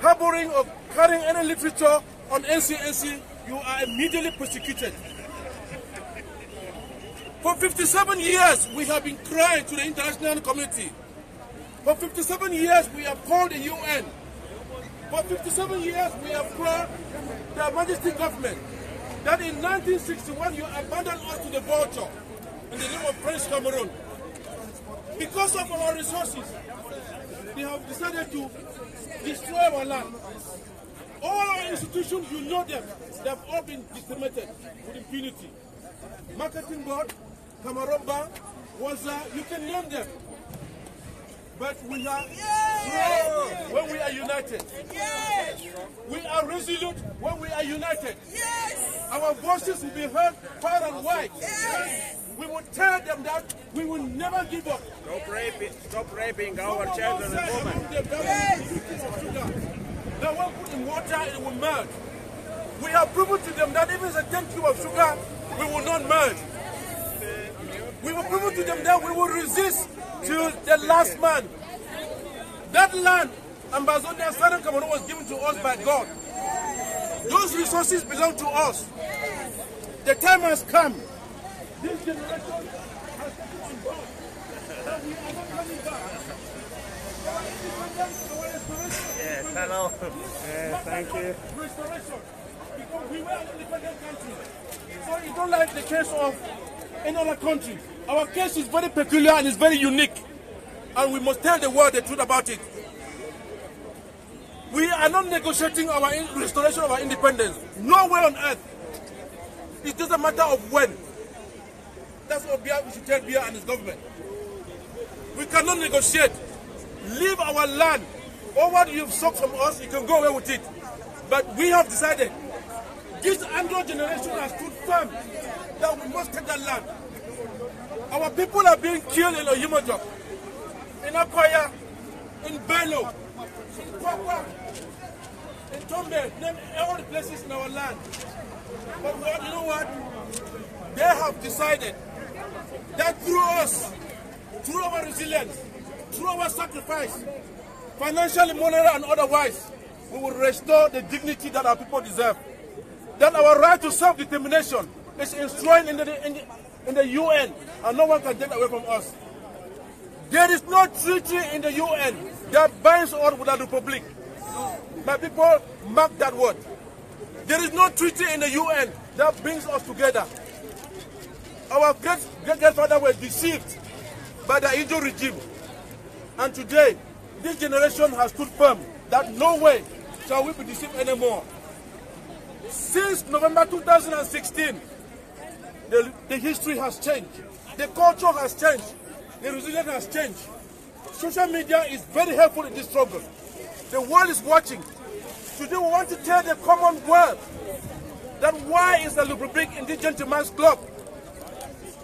harboring or carrying any literature on NCNC, you are immediately persecuted. For 57 years, we have been crying to the international community. For 57 years, we have called the UN. For 57 years, we have called the Majesty government that in 1961 you abandoned us to the vulture in the name of French Cameroon. Because of our resources, they have decided to destroy our land. All our institutions, you know them, they have all been decimated with impunity. Marketing Board, Cameroon, Waza, you can name them. But we are strong when we are united. We are resolute when we are united. Our voices will be heard far and wide. We will tell them that we will never give up. Stop raping our children and women. They won't put in water, it will melt. We have proven to them that even a 10 cube of sugar, we will not melt. We will prove to them that we will resist to the last man. That land, Ambazonain, Southern Cameroon, was given to us by God. Those resources belong to us. The time has come. This generation has taken on board that we are not coming back. Our independence, our restoration. Yes, hello. Yes, thank you. Restoration. Because we were an independent country. So it's not like the case of any other country. Our case is very peculiar and it's very unique. And we must tell the world the truth about it. We are not negotiating our restoration of our independence. Nowhere on earth. It's just a matter of when. That's what we should tell Biya and his government. We cannot negotiate. Leave our land. All what you've sucked from us, you can go away with it. But we have decided. This Android generation has stood firm that we must take that land. Our people are being killed in Oyumajok, in Akwaya, in Bello, in Kwakwa, in Tombe, name all the places in our land. But you know what? They have decided that through us, through our resilience, through our sacrifice, financially, morally, and otherwise, we will restore the dignity that our people deserve. That our right to self-determination is enshrined in the UN, and no one can take away from us. There is no treaty in the UN that binds us with the Republic. My people, mark that word. There is no treaty in the UN that brings us together. Our great-grandfather was deceived by the Ijo regime. And today, this generation has stood firm that no way shall we be deceived anymore. Since November 2016, the history has changed. The culture has changed. The resilience has changed. Social media is very helpful in this struggle. The world is watching. Today we want to tell the common world that why is the Republic in this gentleman's club?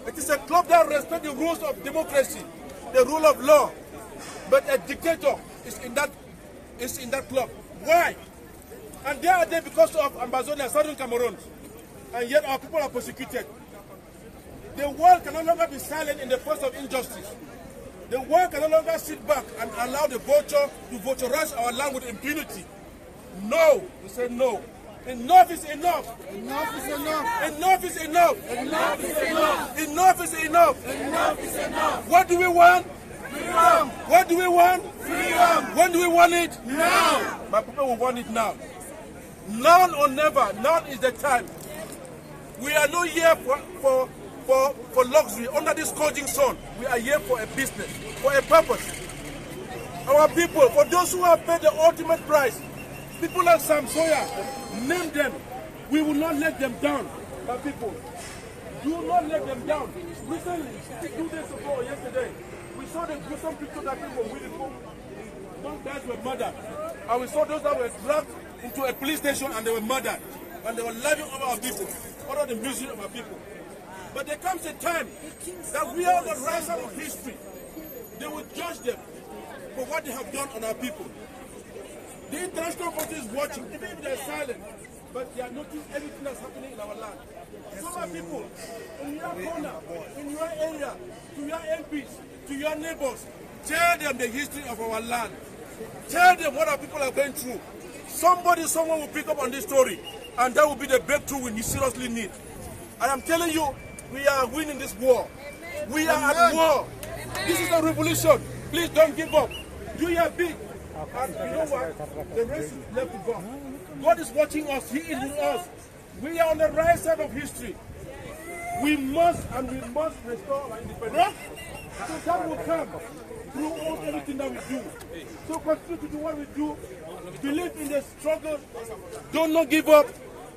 It is a club that respects the rules of democracy, the rule of law. But a dictator is in that club. Why? And they are there because of Ambazonain, Southern Cameroon. And yet our people are persecuted. The world can no longer be silent in the face of injustice. The world can no longer sit back and allow the vulture to vulturize our land with impunity. No, we say no. Enough is enough. Enough is enough. Enough is enough. Enough is enough. Enough is enough. Enough is enough. What do we want? Freedom. What do we want? Freedom. When do we want it? Now. My people will want it now. None or never. None is the time. We are not here for luxury under this scorching sun. We are here for a business, for a purpose. Our people, for those who have paid the ultimate price, people like Sam Sawyer, name them. We will not let them down. My people, do not let them down. Recently, 2 days ago or yesterday, we saw the gruesome picture that came from William. Those guys were murdered. And we saw those that were dragged into a police station and they were murdered. And they were living over our people, over the misery of our people. But there comes a time that we are on the right side of history. They will judge them for what they have done on our people. The international community is watching, even if they are silent, but they are noticing everything that's happening in our land. So our people, in your corner, in your area, to your MPs, to your neighbors, tell them the history of our land. Tell them what our people are going through. Someone will pick up on this story, and that will be the breakthrough we seriously need. And I'm telling you, we are winning this war. We are at war. This is a revolution. Please don't give up. Do your bit. And you know what? The rest is left to God. God is watching us. He is with us. We are on the right side of history. We must restore our independence. So that will come through everything that we do. So continue to do what we do. Believe in the struggle. Do not give up.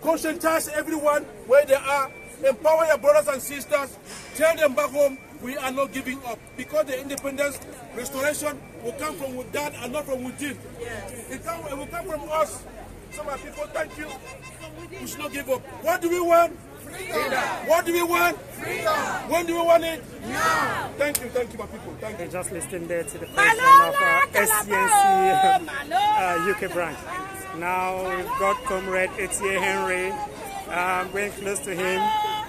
Conscientize everyone where they are. Empower your brothers and sisters. Tell them back home we are not giving up. Because the independence restoration will come from within and not from within. It will come from us. So my people, thank you. We should not give up. What do we want? Freedom. What do we want? Freedom. When do we want it? Now. Thank you, my people. Thank you. You're just listening there to the president of SCNC UK branch. Now we've got Comrade Etienne Henry. I'm going close to him.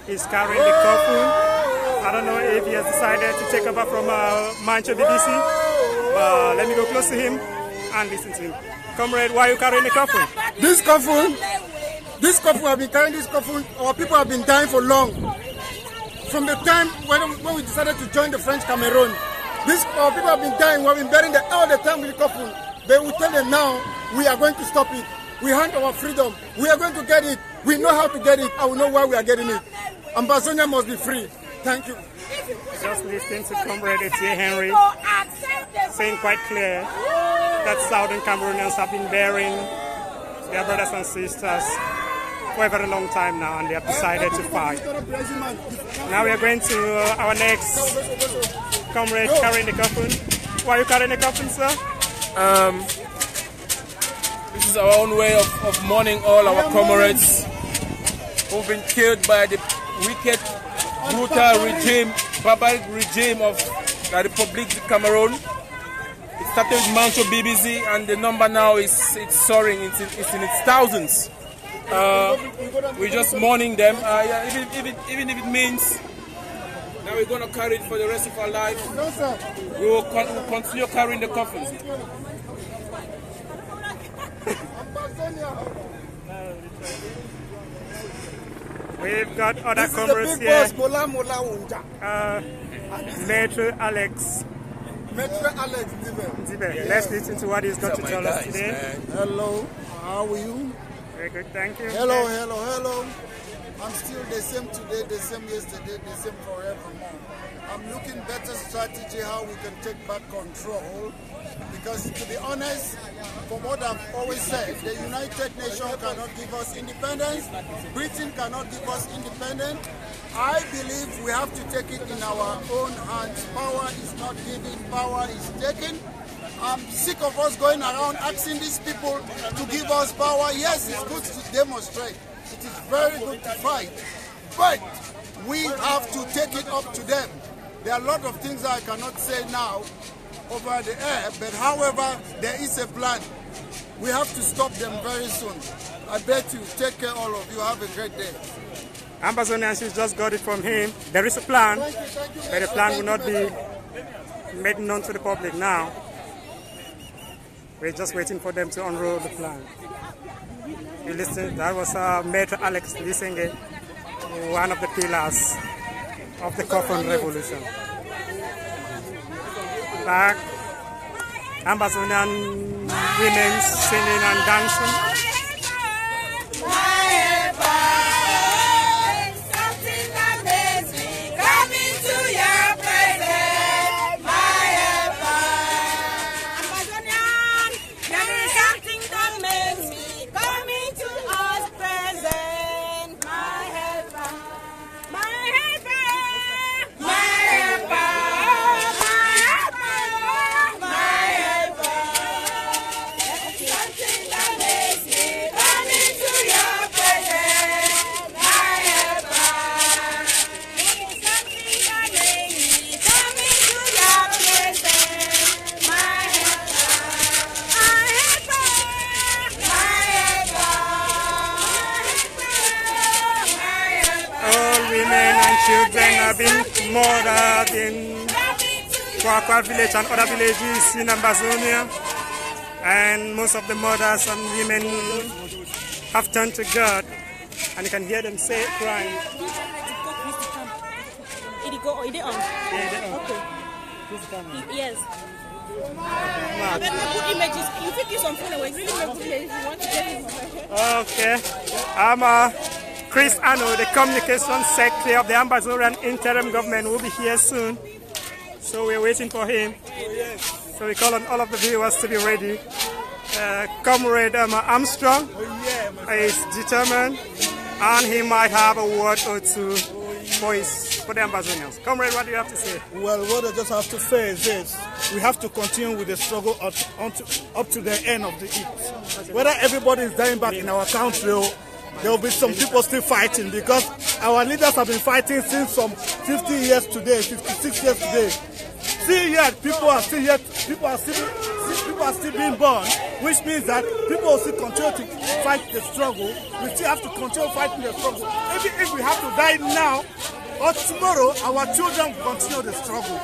He's carrying the coffin. I don't know if he has decided to take over from Mancho BBC. let me go close to him and listen to him. Comrade, why are you carrying the coffin? This coffin, I've been carrying this coffin. Our people have been dying for long. From the time when we decided to join the French Cameroon, our people have been dying. We've been burying them all the time with the coffin. They will tell them now, we are going to stop it. We want our freedom. We are going to get it. We know how to get it. I will know why we are getting it. Ambazonain must be free. Thank you. Just listening to Comrade Etienne Henry saying quite clear that Southern Cameroonians have been burying their brothers and sisters for a very long time now, and they have decided to fight. Now we are going to our next comrade carrying the coffin. Why are you carrying the coffin, sir? This is our own way of mourning all our comrades who've been killed by the wicked, brutal regime, barbaric regime of the Republic of Cameroon. It started with Mancho BBC, and the number now is soaring. It's in its thousands. We're just mourning them. Even if it means now we're going to carry it for the rest of our life. We will continue carrying the coffin. We've got other comrades here. Maitre Alex. Let's listen to what he's got to tell us today. Hello, how are you? Very good, thank you. Hello. I'm still the same today, the same yesterday, the same forevermore. I'm looking better strategy how we can take back control, because to be honest, from what I've always said, the United Nations cannot give us independence, Britain cannot give us independence. I believe we have to take it in our own hands. Power is not given, power is taken. I'm sick of us going around asking these people to give us power. Yes, it's good to demonstrate. It is very good to fight. But we have to take it up to them. There are a lot of things I cannot say now over the air, but however, there is a plan. We have to stop them very soon. I bet you. Take care, all of you. Have a great day. Ambazonain, she's just got it from him. There is a plan, but the plan will not be made known to the public now. We're just waiting for them to unroll the plan. You listen, that was Maitre Alex Lisenge, one of the pillars of the Coffin Revolution. Back, Ambazonain women singing and dancing. Children have been murdered in Kwakwa village and other villages in Ambazonain, and most of the mothers and women have turned to God, and you can hear them say crying. Yes. Good images. You take this on phone away. Really make good images. You want to get it. Okay. I'm Chris Anno, the Communication Secretary of the Ambazonain Interim Government, will be here soon. So we're waiting for him. So we call on all of the viewers to be ready. Comrade Armstrong is determined, and he might have a word or two for the Ambazonians. Comrade, what do you have to say? Well, what I just have to say is this. We have to continue with the struggle up to the end of the heat. Whether everybody is dying back in our country, there will be some people still fighting, because our leaders have been fighting since some 50 years today, 56 years today. Still yet, people are still being born, which means that people will still continue to fight the struggle. We still have to continue fighting the struggle. Even if we have to die now or tomorrow, our children will continue the struggle.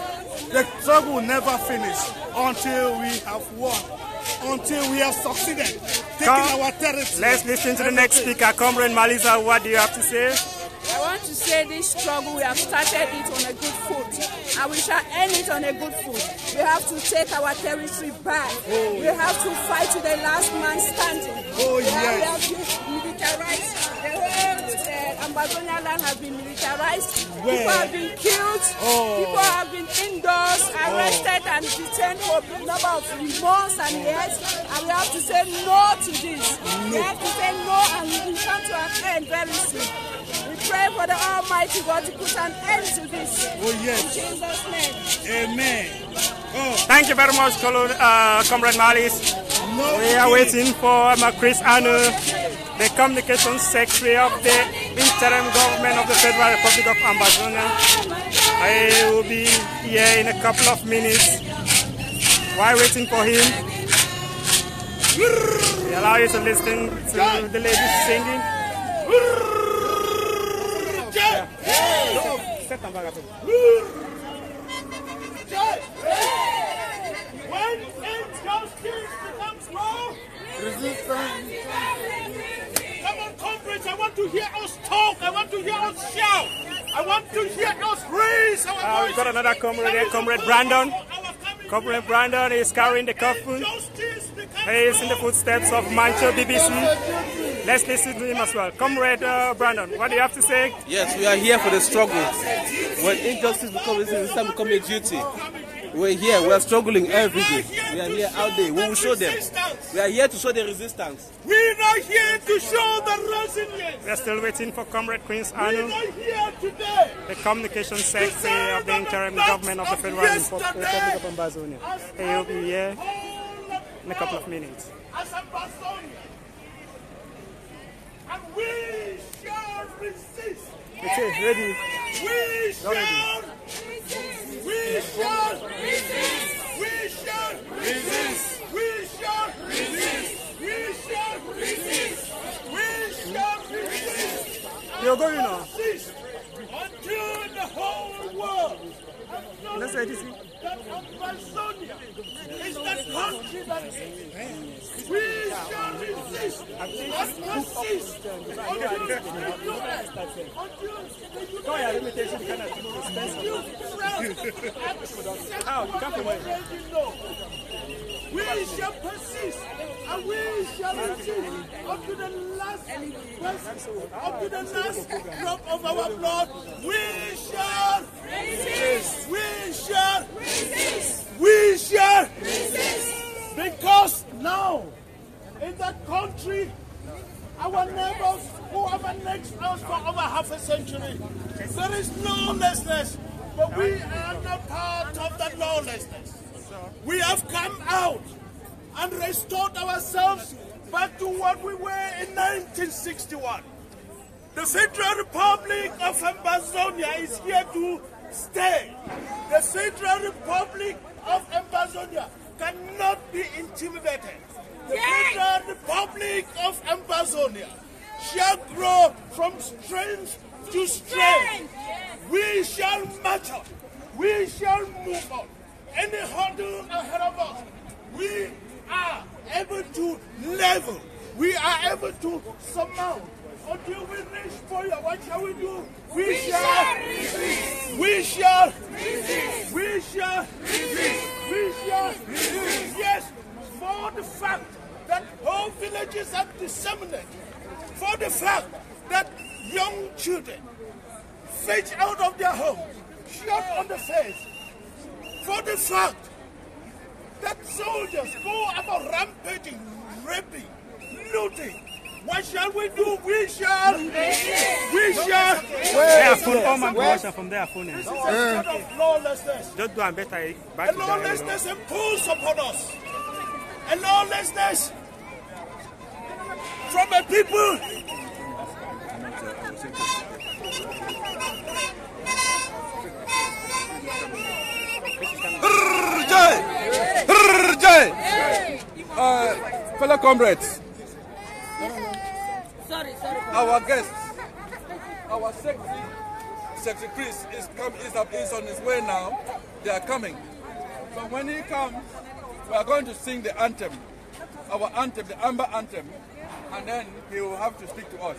The struggle will never finish. until we have won, until we have succeeded, taking our territory. Let's listen to the next speaker. Comrade Malisa, what do you have to say? I want to say this struggle, we have started it on a good foot, and we shall end it on a good foot. We have to take our territory back. Oh. We have to fight to the last man standing. Oh, yes. We have to militarize. The whole Ambazonain land has been militarized. Where? People have been killed. Oh. People have been indoors, arrested, and detained for a number of months and years. And we have to say no to this. No. We have to say no, and we will come to an end very soon. We pray for the Almighty God to put an end to this. Oh, yes. In Jesus' name. Amen. Oh. Thank you very much, Comrade Malis. No, we are waiting for Chris Anu, the Communications Secretary of the Interim Government of the Federal Republic of Ambazonain. I will be here in a couple of minutes. While waiting for him, we allow you to listen to the ladies singing. When injustice becomes law, resistance. Come on, comrades, I want to hear us talk. I want to hear us shout. I want to hear us raise our voices. We've got another comrade here, Comrade Brandon. Comrade Brandon is carrying the coffin. He is in the footsteps of Mancho BBC. Let's listen to him as well. Comrade Brandon, what do you have to say? Yes, we are here for the struggle. When injustice becomes a duty, we're here. We are struggling every day. We are here out there. We will show them. We are here to show the resistance. We're not here to show the resilience. We are still waiting for Comrade Queen's Anu, We're not here today. the Communications Secretary of the Interim Government of the Federal Republic of Ambazonain. He will be here in a couple of minutes. As Ambazonain. And we shall resist. It's ready. We shall resist. We shall resist. We shall resist. We shall resist. We shall resist. We shall resist. You're going now. Until the whole world. Let's say this. That Ambazonia is the country that we shall resist and persist we shall persist and we shall resist up to the last drop of our blood. We shall resist. We shall resist. We shall resist. Because now, in that country, our neighbors who have annexed us for over half a century, there is lawlessness, but we are not part of that lawlessness. We have come out and restored ourselves back to what we were in 1961. The Federal Republic of Ambazonia is here to stay. The Federal Republic of Ambazonia cannot be intimidated. The Federal Republic of Ambazonia shall grow from strength to strength. We shall march on. We shall move on. Any hurdle ahead of us, we are able to level. We are able to surmount. Until we reach for you, what shall we do? We shall resist. We shall resist. We shall resist. We shall resist. Yes, for the fact that whole villages are disseminated, for the fact that young children fetched out of their homes, shot on the face, for the fact that soldiers go about rampaging, raping, looting. What shall we do? We shall. We shall. From their phone. This is a sort of lawlessness. Just do a better. A lawlessness imposed upon us. A lawlessness from a people. Fellow comrades, our guest, our Secretary Chris is on his way now. They are coming. So when he comes, we are going to sing the anthem, our anthem, the Amber anthem, and then he will have to speak to us.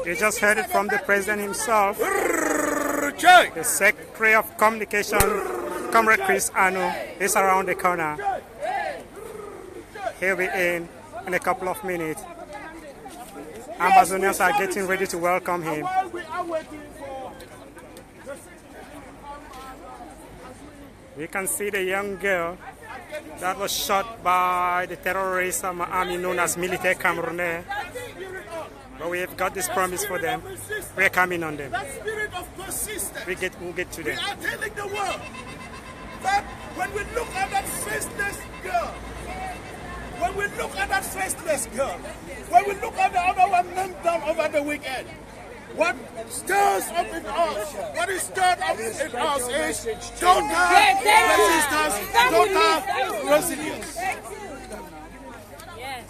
You just heard it from the president himself. The Secretary of Communication, Comrade Chris Anu, is around the corner. He'll be in a couple of minutes. Ambazonians are getting ready to welcome him. We can see the young girl that was shot by the terrorist army known as Militaire Camerounais. But we have got this promise for them. We're coming on them. That spirit of persistence. We'll get to them. We are telling the world that when we look at that faceless girl, when we look at the other one named down over the weekend, what stirs up in us, what is stirred up in us is don't have resistance, don't have resilience. Yes.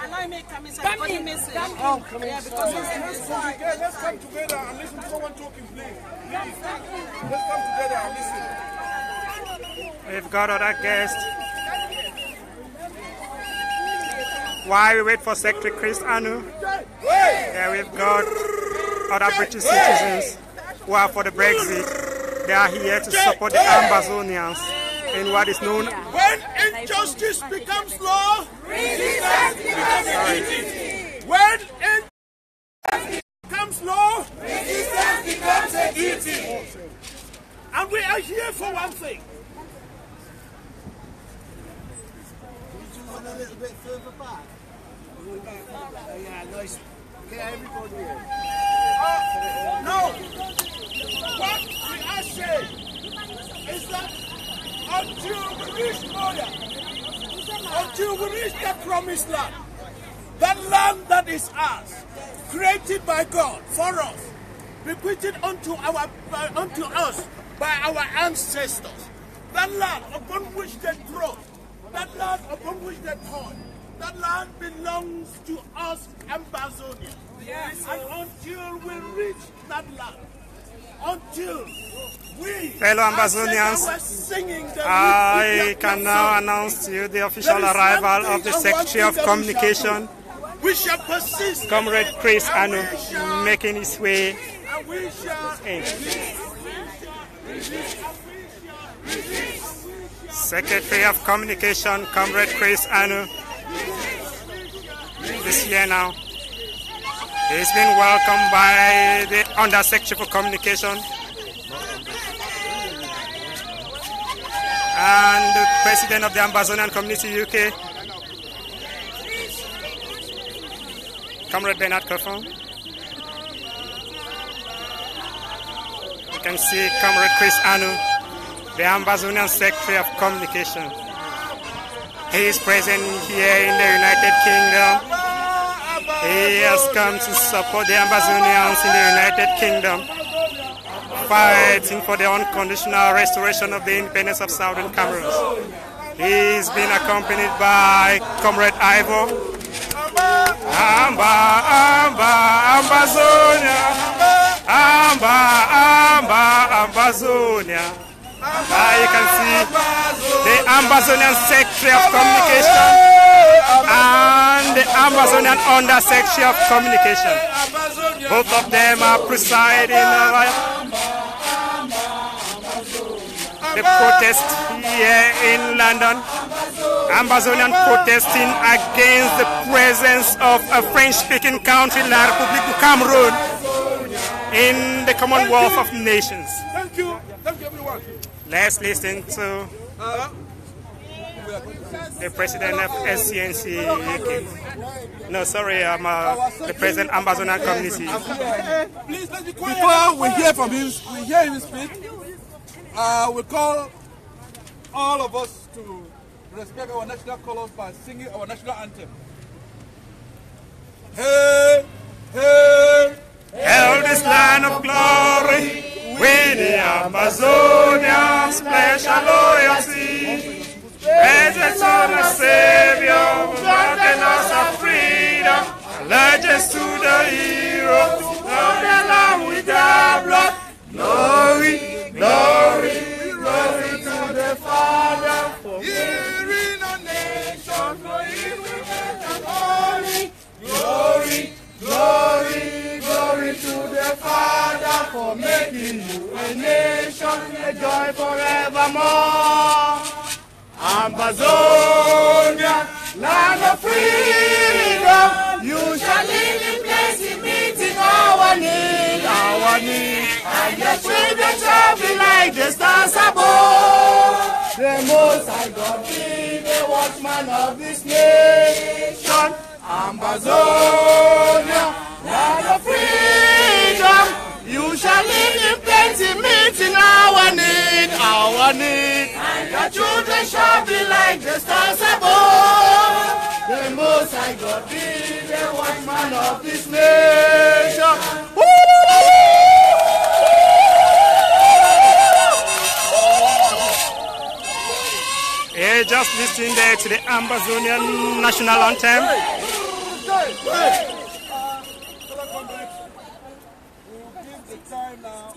Allow me to come inside. Come in. Yeah, because let's come together and listen to someone talking, please. Let's come together and listen. We've got other guests. While we wait for Secretary Chris Anu, there we've got other British citizens who are for the Brexit. They are here to support the Ambazonians in what is known. When injustice becomes law, resistance becomes duty. When injustice becomes law, resistance becomes a duty. And we are here for one thing. A little bit further back. Yeah, nice. Get everybody in. No. What we are saying is that until we reach Moya, until we reach the promised land, that land that is ours, created by God for us, bequeathed unto us by our ancestors, that land upon which they trod, that land upon which they toil, that land belongs to us, Ambazonain. Yes. And until we reach that land, until we, fellow Ambazonians, I can now announce to you the official arrival of the Secretary of Communication, we shall persist, Comrade Chris Anu, making his way in. Secretary of Communication, Comrade Chris Anu, this year now. He's been welcomed by the Undersecretary for Communication and the President of the Ambazonain Community UK, Comrade Bernard Coffin. You can see Comrade Chris Anu, the Ambazonian Secretary of Communication. He is present here in the United Kingdom. He has come to support the Ambazonians in the United Kingdom, fighting for the unconditional restoration of the independence of Southern Cameroon. He's been accompanied by Comrade Ivo. Ambazonia. Ambazonia. You can see the Ambazonian Secretary of Communication and the Ambazonian Undersecretary of Communication. Both of them are presiding over the protest here in London. Ambazonian protesting against the presence of a French-speaking country, La République du Cameroun, in the Commonwealth of Nations. Thank you. Thank you, everyone. Let's listen to the president of SCNC UK. No, sorry, I'm the president of Ambazonian community. Please, let's be quiet. Before we hear from him, we hear him speak, we call all of us to respect our national colors by singing our national anthem. Hey, hey, hail this land of glory, we the Ambazonians pledge our loyalty. Praises to the Savior, granting us our freedom. Allegiance to the hero, of the land we making you a nation, a joy forevermore. Ambazonain, land of freedom, you shall live in plenty, meeting our need, and your children shall be like the stars above. The Most High God be the watchman of this nation. Ambazonain, land of freedom, you shall live in plenty, meeting our need, and your children shall be like the stars above. The Most High God be the watchman of this nation. Yeah, just listening there to the Ambazonain national anthem. We'll give the time now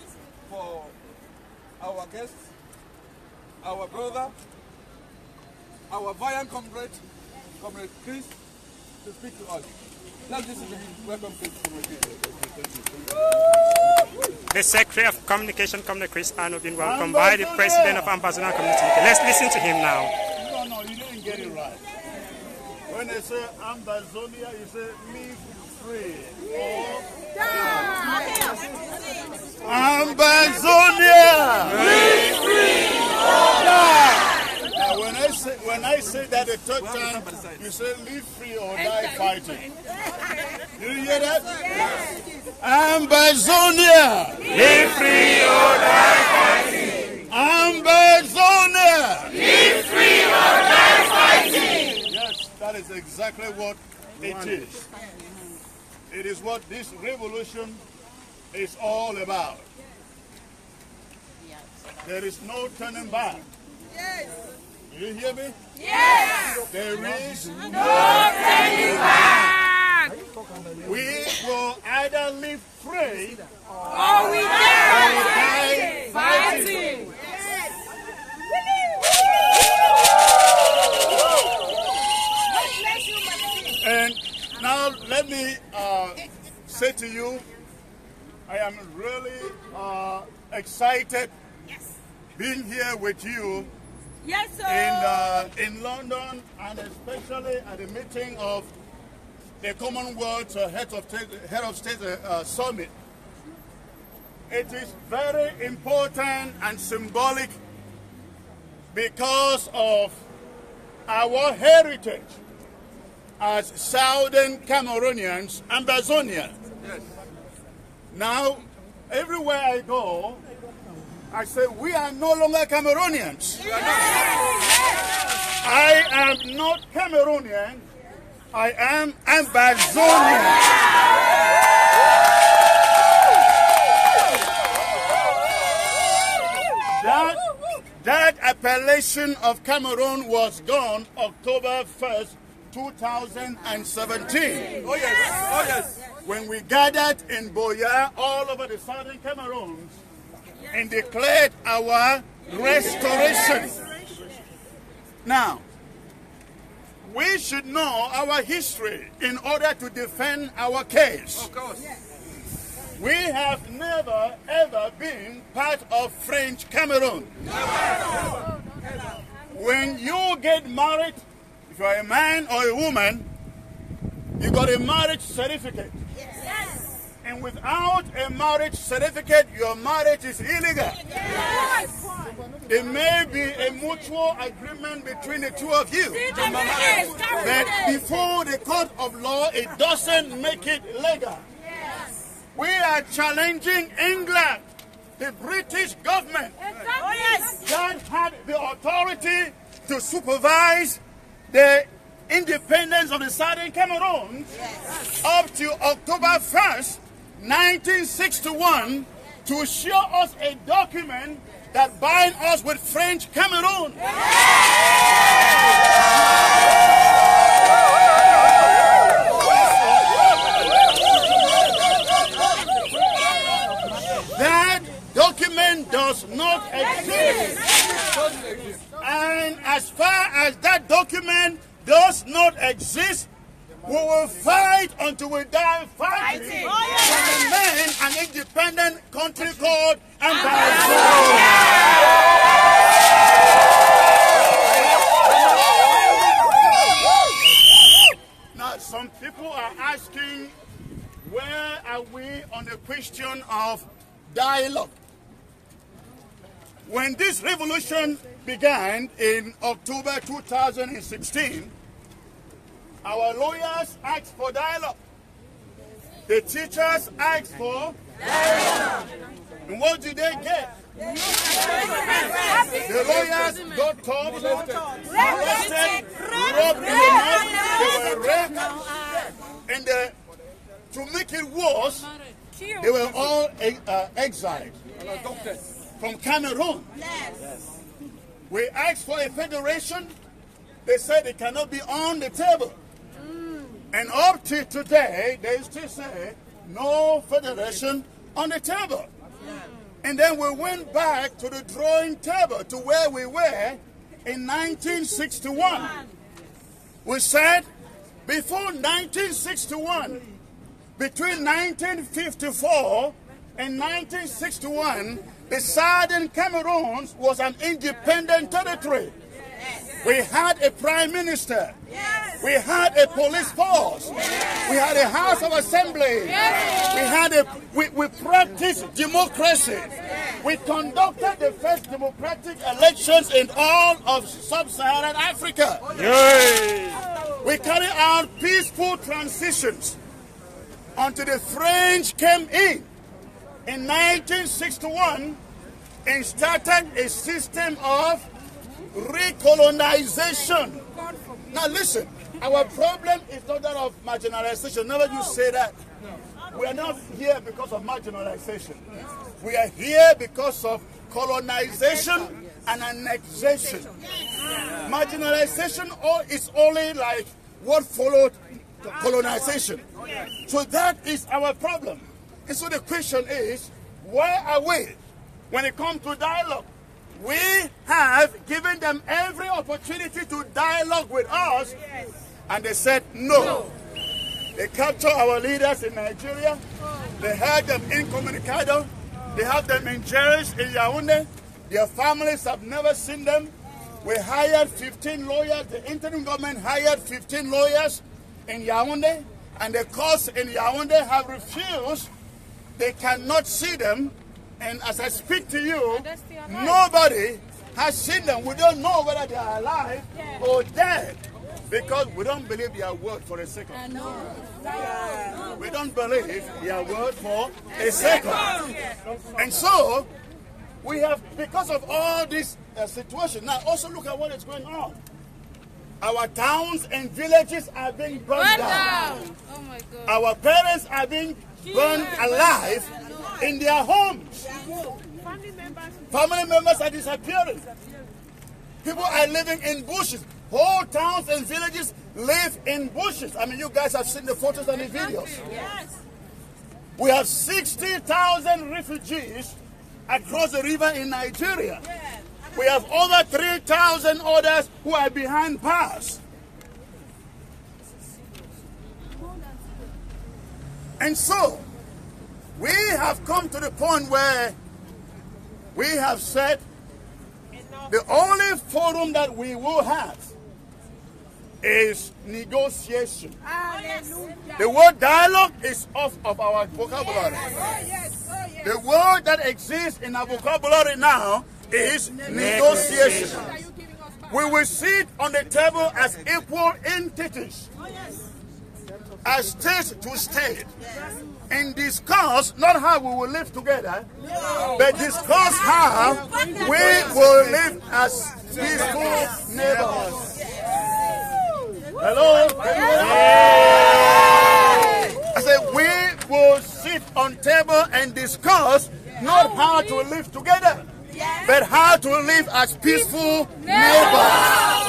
for our guest, our brother, our valiant comrade, Comrade Chris, to speak to us. Let's listen to him. Welcome, Chris. The Secretary of Communication, Comrade Chris Arno, being welcomed by the President of Ambazonain Community. Let's listen to him now. No, you didn't get it right. When they say Ambazonia, you say live free. Ambazonia, live free or die. Now, when I say that the third time, you say live free or die fighting. Did you hear that? Ambazonia, live free or die fighting. Ambazonia, live free or die fighting. Yes, that is exactly what it is. It is what this revolution is all about. There is no turning back. Yes. You hear me? Yes. There is no turning back. We will either live free or we die fighting. And now let me say to you, I am really excited being here with you. Yes, sir. In London, and especially at the meeting of the Commonwealth Head of State Summit. It is very important and symbolic because of our heritage as Southern Cameroonians, Ambazonia. Yes. Now, everywhere I go, I say, we are no longer Cameroonians. I am not Cameroonian. I am Ambazonian. That appellation of Cameroon was gone October 1st, 2017. Oh yes, oh yes. When we gathered in Boya, all over the southern Cameroon, and declared our restoration. Now, we should know our history in order to defend our case. Of course. We have never ever been part of French Cameroon. When you get married, if you are a man or a woman, you got a marriage certificate. Yes. And without a marriage certificate, your marriage is illegal. Yes. There may be a mutual agreement between the two of you. But before the court of law, it doesn't make it legal. We are challenging England, the British government, that had the authority to supervise the independence of the Southern Cameroon up to October 1st, 1961, to show us a document that binds us with French Cameroon. That document does not exist. And as far as that document does not exist, We will fight until we die fighting for the men an independent country called Ambazonain. Now, some people are asking, where are we on the question of dialogue? When this revolution began in October 2016, our lawyers asked for dialogue. The teachers asked for dialogue. And what did they get? The lawyers got caught, arrested, robbed in the mouth, they were raped, and to make it worse, they were all exiled from Cameroon. We asked for a federation. They said it cannot be on the table. And up to today, they still say no federation on the table. And then we went back to the drawing table to where we were in 1961. We said before 1961, between 1954 and 1961, the Southern Cameroon was an independent territory. We had a prime minister. We had a police force. We had a House of Assembly. We practiced democracy. We conducted the first democratic elections in all of sub-Saharan Africa. We carried out peaceful transitions until the French came in 1961 and started a system of recolonization. Now listen, our problem is not that of marginalization. Never you say that. We are not here because of marginalization. We are here because of colonization and annexation. Marginalization is only like what followed colonization. So that is our problem. And so the question is, where are we when it comes to dialogue? We have given them every opportunity to dialogue with us, and they said no. They capture our leaders in Nigeria. They had them incommunicado. They have them in jails in Yaoundé. Their families have never seen them. We hired 15 lawyers. The interim government hired 15 lawyers in Yaoundé, and the courts in Yaoundé have refused. They cannot see them. And as I speak to you, nobody has seen them. We don't know whether they are alive or dead, because we don't believe their word for a second. We don't believe their word for a second. And so, we have, because of all this situation, now also look at what is going on. Our towns and villages are being burned down. Oh my God. Our parents are being burned alive in their homes. Family members are disappearing. People are living in bushes. Whole towns and villages live in bushes. I mean, you guys have seen the photos and the videos. We have 60,000 refugees across the river in Nigeria. We have over 3,000 others who are behind bars. And so, we have come to the point where we have said the only forum that we will have is negotiation. The word dialogue is off of our vocabulary. The word that exists in our vocabulary now is negotiation. We will sit on the table as equal entities, as state to state, and discuss not how we will live together, but discuss how we will live as peaceful neighbors. Hello? I said we will sit on table and discuss not how to live together, but how to live as peaceful neighbors.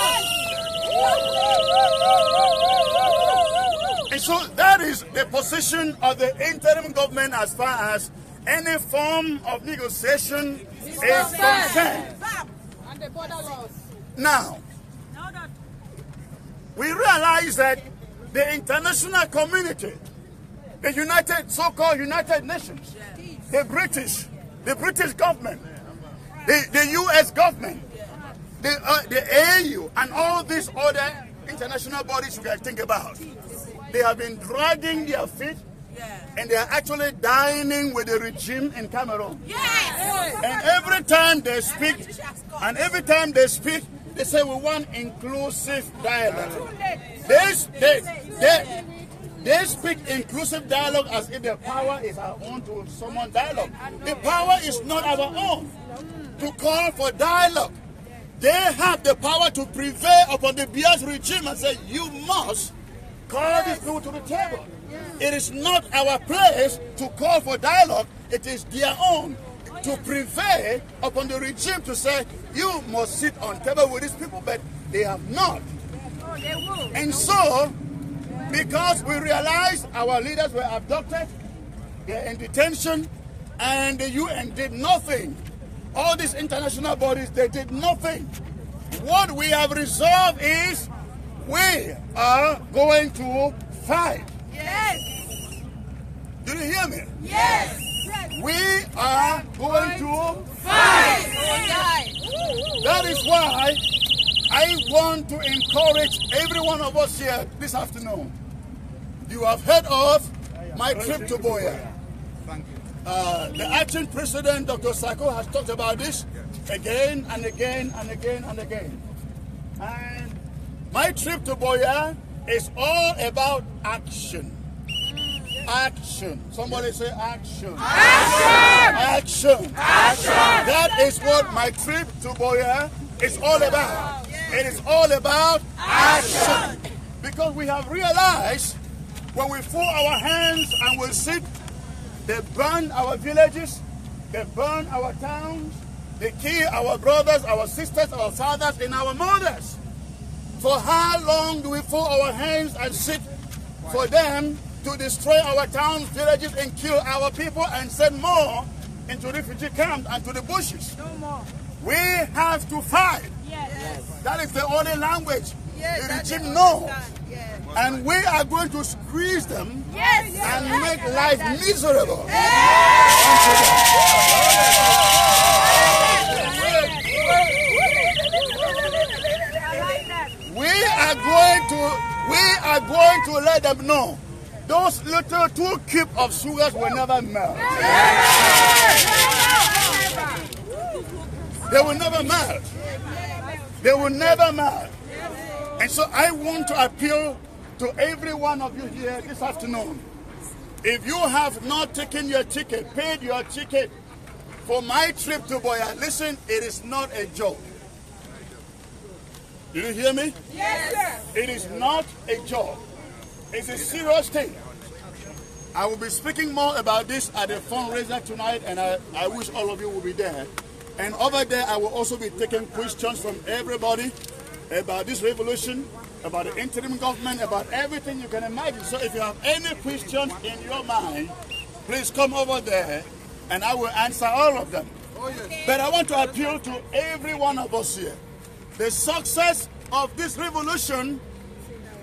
And so that is the position of the interim government as far as any form of negotiation is concerned. And the border laws. Now, we realize that the international community, the so-called United Nations, the British government, the US government, the AU, and all these other international bodies you can think about. They have been dragging their feet, and they are actually dining with the regime in Cameroon. And every time they speak, they say we want inclusive dialogue. They speak inclusive dialogue as if the power is our own to summon dialogue. The power is not our own to call for dialogue. They have the power to prevail upon the Biafran regime and say, you must call these people to the table. It is not our place to call for dialogue. It is their own to prevail upon the regime to say, you must sit on table with these people, but they have not. And so, because we realized our leaders were abducted, they're in detention, and the UN did nothing. All these international bodies, they did nothing. What we have resolved is we are going to fight. Yes. Did you hear me? Yes. We are going to fight. That is why I want to encourage every one of us here this afternoon. You have heard of my trip to Boya. The acting president, Dr. Sako, has talked about this again and again and again and again. And my trip to Boya is all about action. Action. Somebody say action. Action. Action. Action. That is what my trip to Boya is all about. It is all about action. Because we have realized when we fold our hands and we sit, they burn our villages, they burn our towns, they kill our brothers, our sisters, our fathers, and our mothers. For how long do we fold our hands and sit for them to destroy our towns, villages, and kill our people and send more into refugee camps and to the bushes? No more. We have to fight. Yes. That is the only language the regime knows. Yes. And we are going to squeeze them and make life miserable. We are going to let them know those little 2 cubes of sugars will never melt. They will never melt. They will never melt. And so I want to appeal to every one of you here this afternoon. If you have not taken your ticket, paid your ticket for my trip to Boya, listen, it is not a joke. Did you hear me? Yes, sir. It is not a joke. It's a serious thing. I will be speaking more about this at the fundraiser tonight, and I wish all of you will be there. And over there, I will also be taking questions from everybody about this revolution, about the interim government, about everything you can imagine. So if you have any questions in your mind, please come over there, and I will answer all of them. But I want to appeal to every one of us here. The success of this revolution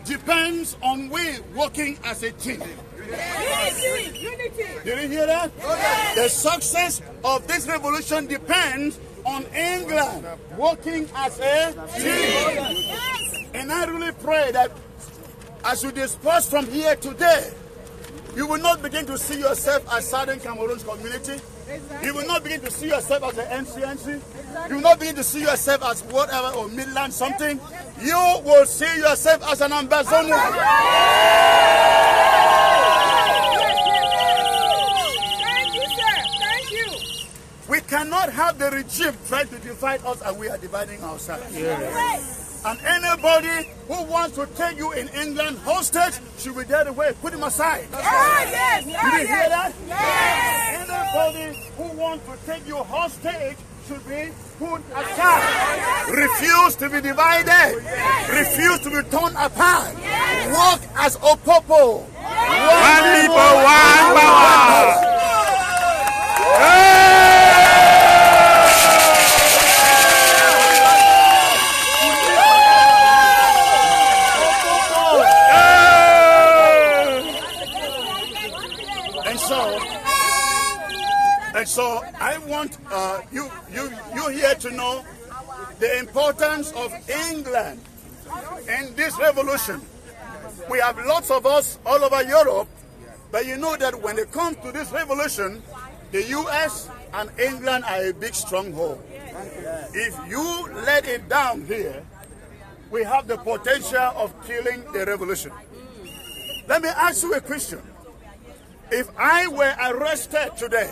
depends on we working as a team. Unity. Did you hear that? The success of this revolution depends on England working as a team. And I really pray that as you disperse from here today, you will not begin to see yourself as Southern Cameroon's community. You will not begin to see yourself as the NCNC. You will not begin to see yourself as whatever or Midland something. You will see yourself as an Ambazonain. Thank you, sir. Thank you. We cannot have the regime trying to divide us and we are dividing ourselves. And anybody who wants to take you in England hostage should be dead away. Put him aside. Yes. Did you hear that? Yes. Anybody who wants to take you hostage should be put aside. Refuse to be divided. Refuse to be torn apart. Walk as Opopo. One people, one power. you here to know the importance of England in this revolution. We have lots of us all over Europe, but you know that when it comes to this revolution, the US and England are a big stronghold. If you let it down here, we have the potential of killing the revolution. Let me ask you a question. If I were arrested today,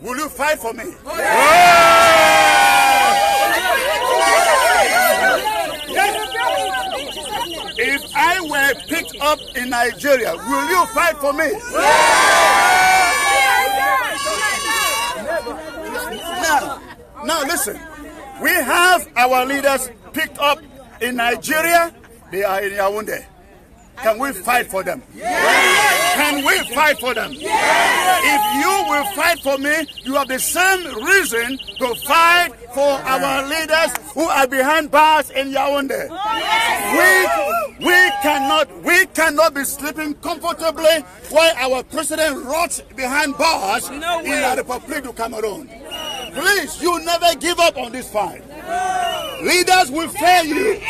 will you fight for me? If I were picked up in Nigeria, will you fight for me? Now listen, we have our leaders picked up in Nigeria, they are in Yaoundé. Can we fight for them? Yes. Can we fight for them? Yes. If you will fight for me, you have the same reason to fight for our leaders who are behind bars in Yaoundé. Yes. We cannot be sleeping comfortably while our president rots behind bars in the Republic of Cameroon. Please, you never give up on this fight. Leaders will fail you.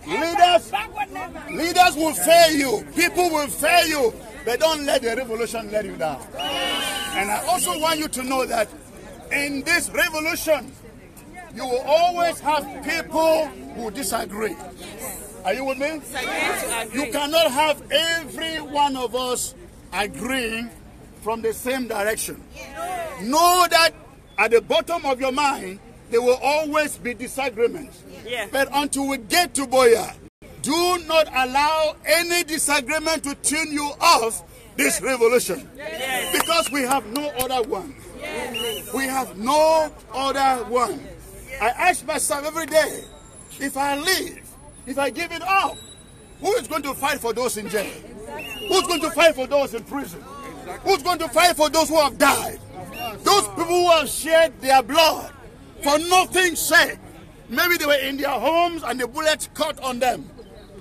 Leaders will fail you. People will fail you. But don't let the revolution let you down. And I also want you to know that in this revolution, you will always have people who disagree. Are you with me? You cannot have every one of us agreeing from the same direction. Know that at the bottom of your mind, there will always be disagreements. Yeah. But until we get to Boya, do not allow any disagreement to turn you off this revolution. Yes. Because we have no other one. Yes. We have no other one. Yes. I ask myself every day, if I leave, if I give it up, who is going to fight for those in jail? Who's going to fight for those in prison? Who's going to fight for those who have died? Those people who have shed their blood for nothing's sake. Maybe they were in their homes and the bullets cut on them.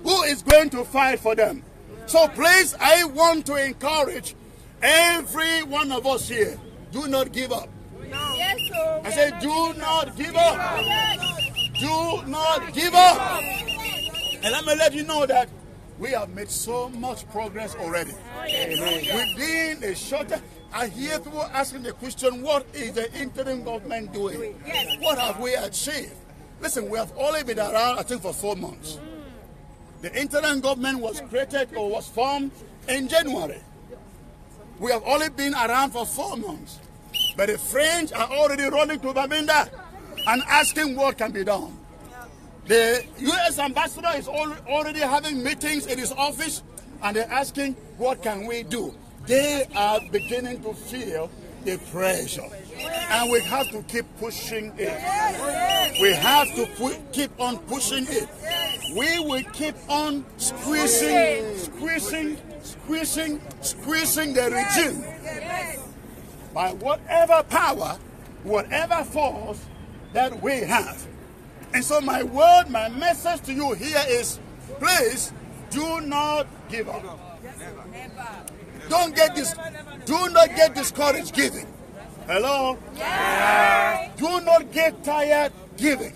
Who is going to fight for them? So please, I want to encourage every one of us here. Do not give up. I say, do not give up. Do not give up. And let me let you know that we have made so much progress already. Within a short time, I hear people asking the question, what is the interim government doing? What have we achieved? Listen, we have only been around, I think, for 4 months. The interim government was created or was formed in January. We have only been around for 4 months. But the French are already running to Bamenda and asking what can be done. The U.S. ambassador is already having meetings in his office and they're asking, what can we do? They are beginning to feel the pressure. And we have to keep pushing it. We have to keep on pushing it. We will keep on squeezing the regime by whatever power, whatever force that we have. And so my word, my message to you here is, please do not give up. Do not get discouraged giving. Hello? Yeah. Do not get tired giving.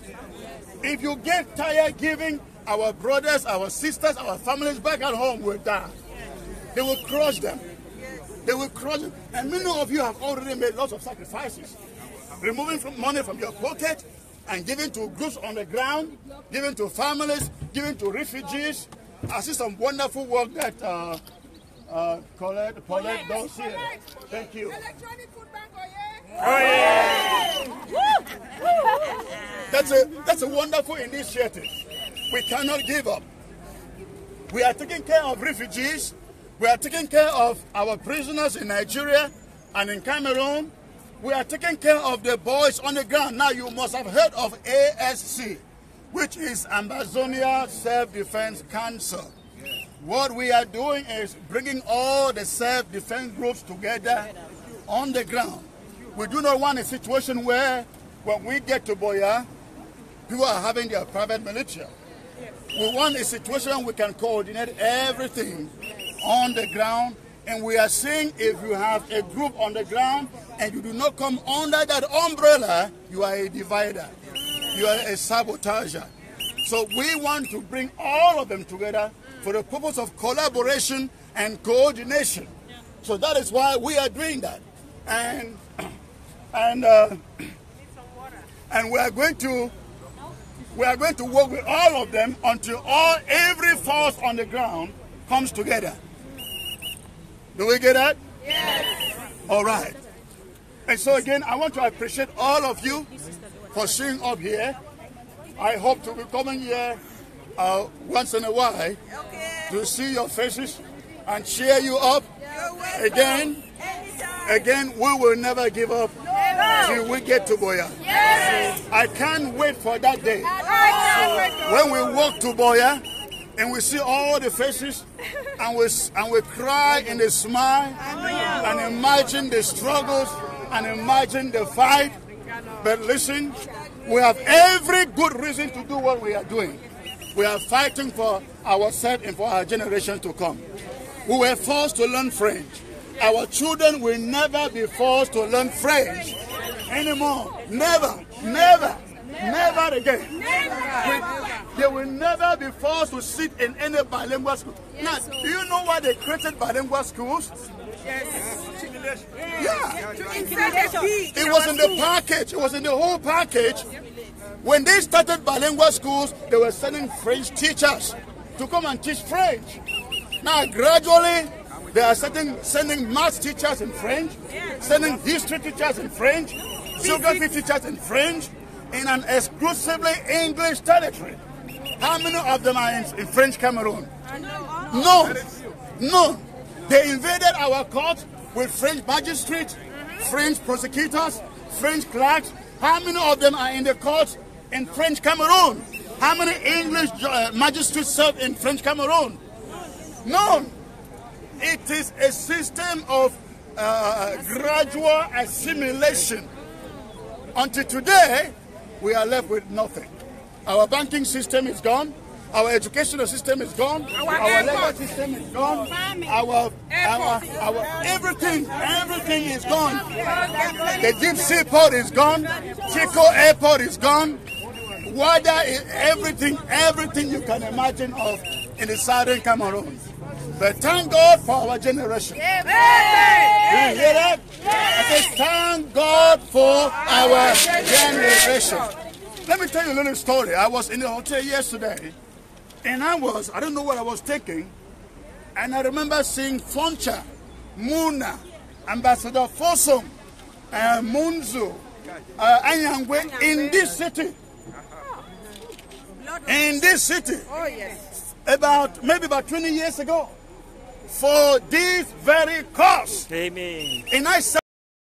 If you get tired giving, our brothers, our sisters, our families back at home will die. They will crush them. They will crush them. And many of you have already made lots of sacrifices. Removing money from your pocket and giving to groups on the ground, giving to families, giving to refugees. I see some wonderful work that Paulette does here. Thank you. Oh, yeah. That's a wonderful initiative. We cannot give up. We are taking care of refugees. We are taking care of our prisoners in Nigeria and in Cameroon. We are taking care of the boys on the ground. Now you must have heard of ASC, which is Ambazonain Self-Defense Council. What we are doing is bringing all the self-defense groups together on the ground. We do not want a situation where when we get to Boya, people are having their private militia. We want a situation we can coordinate everything on the ground, and we are seeing if you have a group on the ground and you do not come under that umbrella, you are a divider. You are a sabotager. So we want to bring all of them together for the purpose of collaboration and coordination. So that is why we are doing that. And we are going to work with all of them until every force on the ground comes together. Do we get that? Yes. All right. And so again, I want to appreciate all of you for showing up here. I hope to be coming here once in a while to see your faces and cheer you up. Again, we will never give up till we get to Boya. I can't wait for that day when we walk to Boya and we see all the faces and we cry and they smile and imagine the struggles and imagine the fight. But listen, we have every good reason to do what we are doing. We are fighting for ourselves and for our generation to come. We were forced to learn French. Our children will never be forced to learn French anymore. Never, never, never again. They will never be forced to sit in any bilingual school. Now, do you know why they created bilingual schools? Yeah. It was in the package. It was in the whole package. When they started bilingual schools, they were sending French teachers to come and teach French. Now, gradually, they are sending math teachers in French, sending history teachers in French, geography teachers in French, in an exclusively English territory. How many of them are in French Cameroon? No. No. They invaded our court with French magistrates, French prosecutors, French clerks. How many of them are in the courts in French Cameroon? How many English magistrates serve in French Cameroon? None. It is a system of gradual assimilation. Until today, we are left with nothing. Our banking system is gone. Our educational system is gone. Our legal system is gone. Our everything is gone. The deep sea port is gone. Chico Airport is gone. Water is everything you can imagine of in the southern Cameroon. But thank God for our generation. Do you hear that? I say thank God for our generation. Let me tell you a little story. I was in the hotel yesterday, and I don't know what I was taking, and I remember seeing Foncha, Muna, Ambassador Fosom, Munzu, Anyangwe in this city. In this city. Oh, yes. Maybe about 20 years ago. For this very cause. Amen. And I said,